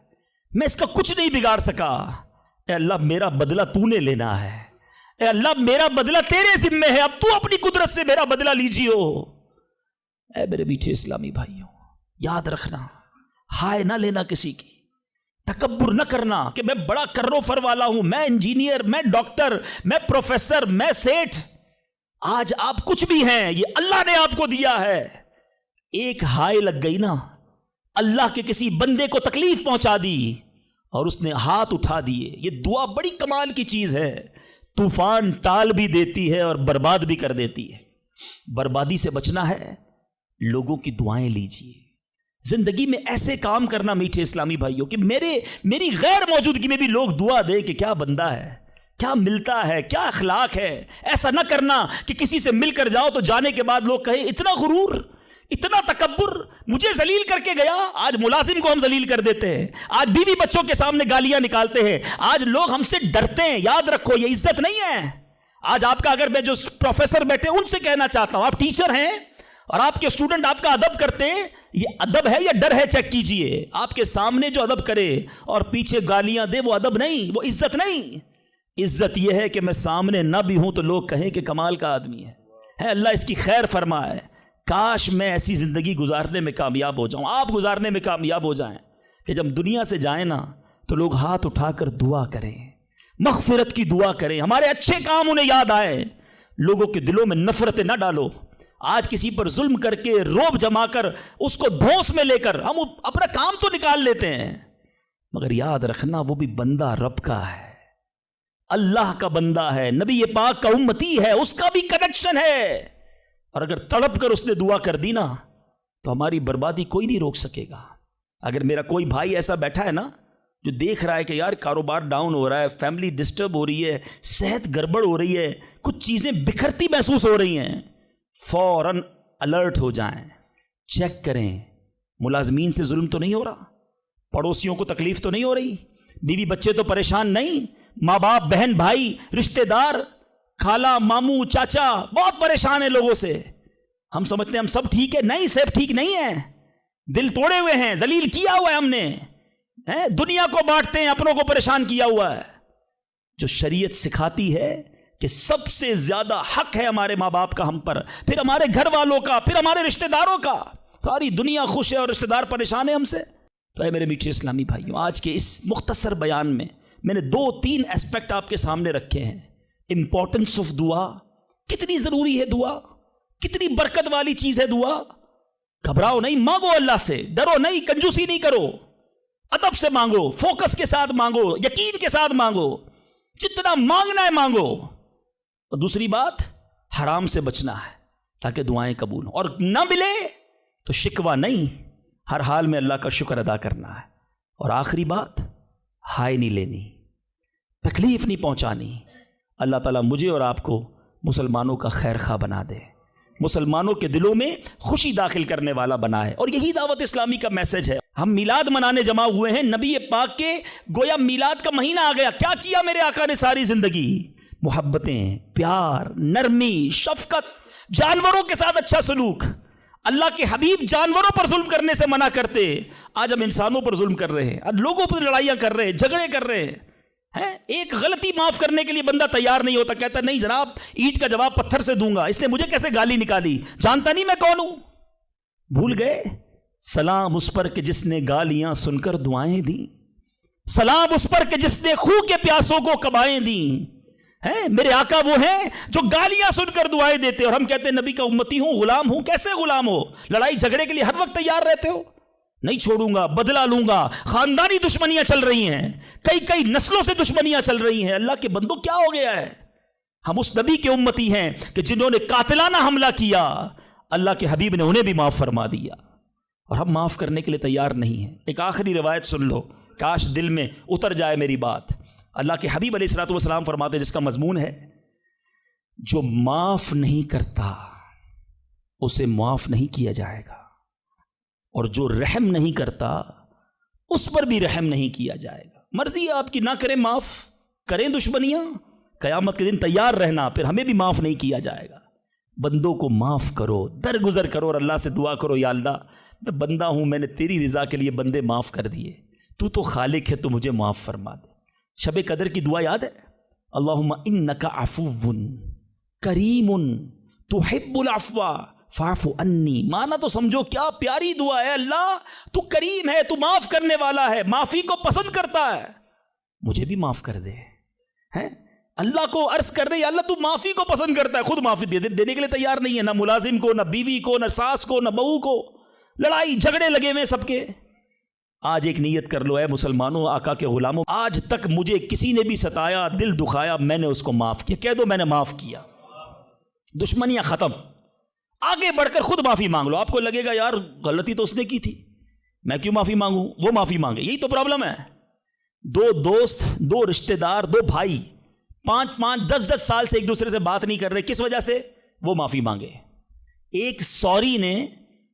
میں اس کا کچھ نہیں بگاڑ سکا، اے اللہ میرا بدلہ تو نے لینا ہے، اے اللہ میرا بدلہ تیرے ذمہ ہے، اب تو اپنی قدرت سے میرا بدلہ لیجیو۔ اے میرے میٹھے اسلامی بھائیوں، یاد رکھنا ہائے نہ لینا کسی کی، تکبر نہ کرنا کہ میں بڑا کرو فر والا ہوں، میں انجینئر، میں ڈاکٹر، میں پروفیسر، میں سیٹھ۔ آج آپ کچھ بھی ہیں، یہ اللہ نے آپ کو دیا ہے۔ ایک ہائے لگ گئی نا، اللہ کے کسی بندے کو تکلیف پہنچا دی اور اس نے ہاتھ اٹھا دیے۔ یہ دعا بڑی کمال کی چیز ہے، طوفان ٹال بھی دیتی ہے اور برباد بھی کر دیتی ہے۔ بربادی سے بچنا ہے، لوگوں کی دعائیں لیجیے۔ زندگی میں ایسے کام کرنا میٹھے اسلامی بھائیوں کہ میری غیر موجودگی میں بھی لوگ دعا دیں کہ کیا بندہ ہے، کیا ملتا ہے، کیا اخلاق ہے۔ ایسا نہ کرنا کہ کسی سے مل کر جاؤ تو جانے کے بعد لوگ کہیں اتنا غرور، اتنا تکبر، مجھے ذلیل کر کے گیا۔ آج ملازم کو ہم ذلیل کر دیتے ہیں، آج بیوی بچوں کے سامنے گالیاں نکالتے ہیں، آج لوگ ہم سے ڈرتے ہیں۔ یاد رکھو یہ عزت نہیں ہے۔ آج آپ کا، اگر میں جو پروفیسر بیٹھے ان سے کہنا چاہتا ہوں، آپ ٹیچر ہیں اور آپ کے اسٹوڈنٹ آپ کا ادب کرتے ہیں، یہ ادب ہے یا ڈر ہے؟ چیک کیجئے۔ آپ کے سامنے جو ادب کرے اور پیچھے گالیاں دے، وہ ادب نہیں، وہ عزت نہیں۔ عزت یہ ہے کہ میں سامنے نہ بھی ہوں تو لوگ کہیں کہ کمال کا آدمی ہے، اللہ اس کی خیر فرمائے۔ کاش میں ایسی زندگی گزارنے میں کامیاب ہو جاؤں، آپ گزارنے میں کامیاب ہو جائیں کہ جب دنیا سے جائیں نا تو لوگ ہاتھ اٹھا کر دعا کریں، مغفرت کی دعا کریں، ہمارے اچھے کام انہیں یاد آئے۔ لوگوں کے دلوں میں نفرتیں نہ ڈالو۔ آج کسی پر ظلم کر کے، روب جما کر، اس کو دھوس میں لے کر ہم اپنا کام تو نکال لیتے ہیں، مگر یاد رکھنا وہ بھی بندہ رب کا ہے، اللہ کا بندہ ہے، نبی پاک کا امتی ہے، اس کا بھی کنیکشن ہے۔ اور اگر تڑپ کر اس نے دعا کر دی نا تو ہماری بربادی کوئی نہیں روک سکے گا۔ اگر میرا کوئی بھائی ایسا بیٹھا ہے نا جو دیکھ رہا ہے کہ یار کاروبار ڈاؤن ہو رہا ہے، فیملی ڈسٹرب ہو رہی ہے، صحت گڑبڑ ہو رہی ہے، کچھ چیزیں بکھرتی محسوس ہو رہی ہیں، فوراً الرٹ ہو جائیں، چیک کریں ملازمین سے ظلم تو نہیں ہو رہا، پڑوسیوں کو تکلیف تو نہیں ہو رہی، بیوی بچے تو پریشان نہیں، ماں باپ، بہن بھائی، رشتہ دار، خالہ ماموں چاچا بہت پریشان ہیں لوگوں سے۔ ہم سمجھتے ہیں ہم سب ٹھیک ہے، نہیں، سب ٹھیک نہیں ہے، دل توڑے ہوئے ہیں، ذلیل کیا ہوا ہے ہم نے، دنیا کو بانٹتے ہیں، اپنوں کو پریشان کیا ہوا ہے۔ جو شریعت سکھاتی ہے کہ سب سے زیادہ حق ہے ہمارے ماں باپ کا ہم پر، پھر ہمارے گھر والوں کا، پھر ہمارے رشتہ داروں کا۔ ساری دنیا خوش ہے اور رشتہ دار پریشان ہے ہم سے۔ تو اے میرے میٹھے اسلامی بھائیوں، آج کے اس مختصر بیان میں میں نے 2-3 اسپیکٹ آپ کے سامنے رکھے ہیں۔ امپورٹنس آف دعا، کتنی ضروری ہے دعا، کتنی برکت والی چیز ہے دعا۔ گھبراؤ نہیں، مانگو اللہ سے، ڈرو نہیں، کنجوسی نہیں کرو، ادب سے مانگو، فوکس کے ساتھ مانگو، یقین کے ساتھ مانگو، جتنا مانگنا ہے مانگو۔ اور دوسری بات، حرام سے بچنا ہے تاکہ دعائیں قبول ہوں، اور نہ ملے تو شکوہ نہیں، ہر حال میں اللہ کا شکر ادا کرنا ہے۔ اور آخری بات، ہائے نہیں لینی، تکلیف نہیں پہنچانی۔ اللہ تعالیٰ مجھے اور آپ کو مسلمانوں کا خیر خواہ بنا دے، مسلمانوں کے دلوں میں خوشی داخل کرنے والا بنائے۔ اور یہی دعوت اسلامی کا میسج ہے۔ ہم میلاد منانے جمع ہوئے ہیں، نبی پاک کے گویا میلاد کا مہینہ آ گیا، کیا کیا میرے آقا نے ساری زندگی؟ محبتیں، پیار، نرمی، شفقت، جانوروں کے ساتھ اچھا سلوک۔ اللہ کے حبیب جانوروں پر ظلم کرنے سے منع کرتے، آج ہم انسانوں پر ظلم کر رہے ہیں، آج لوگوں پر لڑائیاں کر رہے ہیں، جھگڑے کر رہے ہیں۔ ایک غلطی معاف کرنے کے لیے بندہ تیار نہیں ہوتا، کہتا نہیں جناب اینٹ کا جواب پتھر سے دوں گا، اس نے مجھے کیسے گالی نکالی، جانتا نہیں میں کون ہوں۔ بھول گئے؟ سلام اس پر کہ جس نے گالیاں سن کر دعائیں دیں، سلام اس پر کہ جس نے خوں کے پیاسوں کو کبائیں دیں۔ میرے آقا وہ ہیں جو گالیاں سن کر دعائیں دیتے، اور ہم کہتے ہیں نبی کا امتی ہوں، غلام ہوں۔ کیسے غلام ہو؟ لڑائی جھگڑے کے لیے ہر وقت تیار رہتے ہو، نہیں چھوڑوں گا، بدلہ لوں گا۔ خاندانی دشمنیاں چل رہی ہیں، کئی نسلوں سے دشمنیاں چل رہی ہیں۔ اللہ کے بندوں کیا ہو گیا ہے؟ ہم اس نبی کے امتی ہیں کہ جنہوں نے قاتلانہ حملہ کیا، اللہ کے حبیب نے انہیں بھی معاف فرما دیا، اور ہم معاف کرنے کے لیے تیار نہیں ہیں۔ ایک آخری روایت سن لو، کاش دل میں اتر جائے میری بات۔ اللہ کے حبیب علیہ الصلوۃ والسلام فرماتے ہیں، جس کا مضمون ہے جو معاف نہیں کرتا اسے معاف نہیں کیا جائے گا، اور جو رحم نہیں کرتا اس پر بھی رحم نہیں کیا جائے گا۔ مرضی ہے آپ کی، نہ کریں معاف، کریں دشمنیاں، قیامت کے دن تیار رہنا، پھر ہمیں بھی معاف نہیں کیا جائے گا۔ بندوں کو معاف کرو، درگزر کرو، اور اللہ سے دعا کرو، یا اللہ میں بندہ ہوں، میں نے تیری رضا کے لیے بندے معاف کر دیے، تو خالق ہے، تو مجھے معاف فرما دے۔ شب قدر کی دعا یاد ہے؟ اللہم انک عفو کریم تحب العفو فاعف انی، مانا تو سمجھو کیا پیاری دعا ہے، اللہ تو کریم ہے، تو معاف کرنے والا ہے، معافی کو پسند کرتا ہے، مجھے بھی معاف کر دے. ہیں اللہ کو عرض کر رہے، یا اللہ تو معافی کو پسند کرتا ہے، خود معافی دینے کے لیے تیار نہیں ہے، نہ ملازم کو، نہ بیوی کو، نہ ساس کو، نہ بہو کو، لڑائی جھگڑے لگے ہوئے سب کے. آج ایک نیت کر لو اے مسلمانوں، آقا کے غلاموں، آج تک مجھے کسی نے بھی ستایا، دل دکھایا، میں نے اس کو معاف کیا. کہہ دو میں نے معاف کیا، دشمنیاں ختم. آگے بڑھ کر خود معافی مانگ لو. آپ کو لگے گا یار غلطی تو اس نے کی تھی، میں کیوں معافی مانگوں، وہ معافی مانگے. یہی تو پرابلم ہے. دو دوست، دو رشتہ دار، دو بھائی 5-10 سال سے ایک دوسرے سے بات نہیں کر رہے، کس وجہ سے؟ وہ معافی مانگے. ایک سوری نے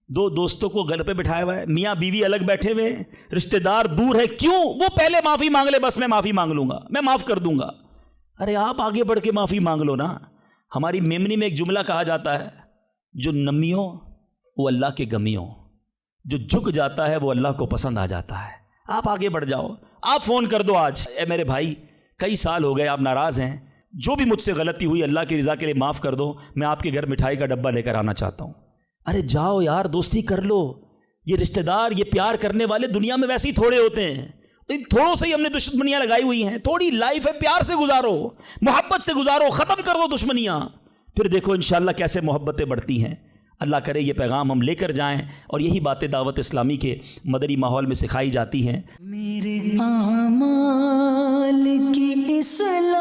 دو دوستوں کو گھر پہ بٹھایا ہوا ہے، میاں بیوی الگ بیٹھے ہوئے، رشتہ دار دور ہے، کیوں؟ وہ پہلے معافی مانگ لے، بس میں معافی مانگ لوں گا، میں معاف کر دوں گا. ارے آپ آگے بڑھ کے معافی مانگ لو نا. ہماری میمنی میں ایک جملہ کہا جاتا ہے، جو نمیوں وہ اللہ کے گمیوں، جو جھک جاتا ہے وہ اللہ کو پسند آ جاتا ہے. آپ آگے بڑھ جاؤ، آپ فون کر دو آج، اے میرے بھائی کئی سال ہو گئے آپ ناراض ہیں، جو بھی مجھ سے غلطی ہوئی اللہ کی رضا کے لیے معاف کر دو، میں آپ کے گھر مٹھائی کا ڈبہ لے کر آنا چاہتا ہوں. ارے جاؤ یار، دوستی کر لو. یہ رشتہ دار، یہ پیار کرنے والے دنیا میں ویسے ہی تھوڑے ہوتے ہیں، ان تھوڑوں سے ہی ہم نے دشمنیاں لگائی ہوئی ہیں. تھوڑی لائف ہے، پیار سے گزارو، محبت سے گزارو، ختم کر دو دشمنیاں، پھر دیکھو انشاءاللہ کیسے محبتیں بڑھتی ہیں. اللہ کرے یہ پیغام ہم لے کر جائیں، اور یہی باتیں دعوت اسلامی کے مدنی ماحول میں سکھائی جاتی ہیں. میرے اعمال کی اصلاح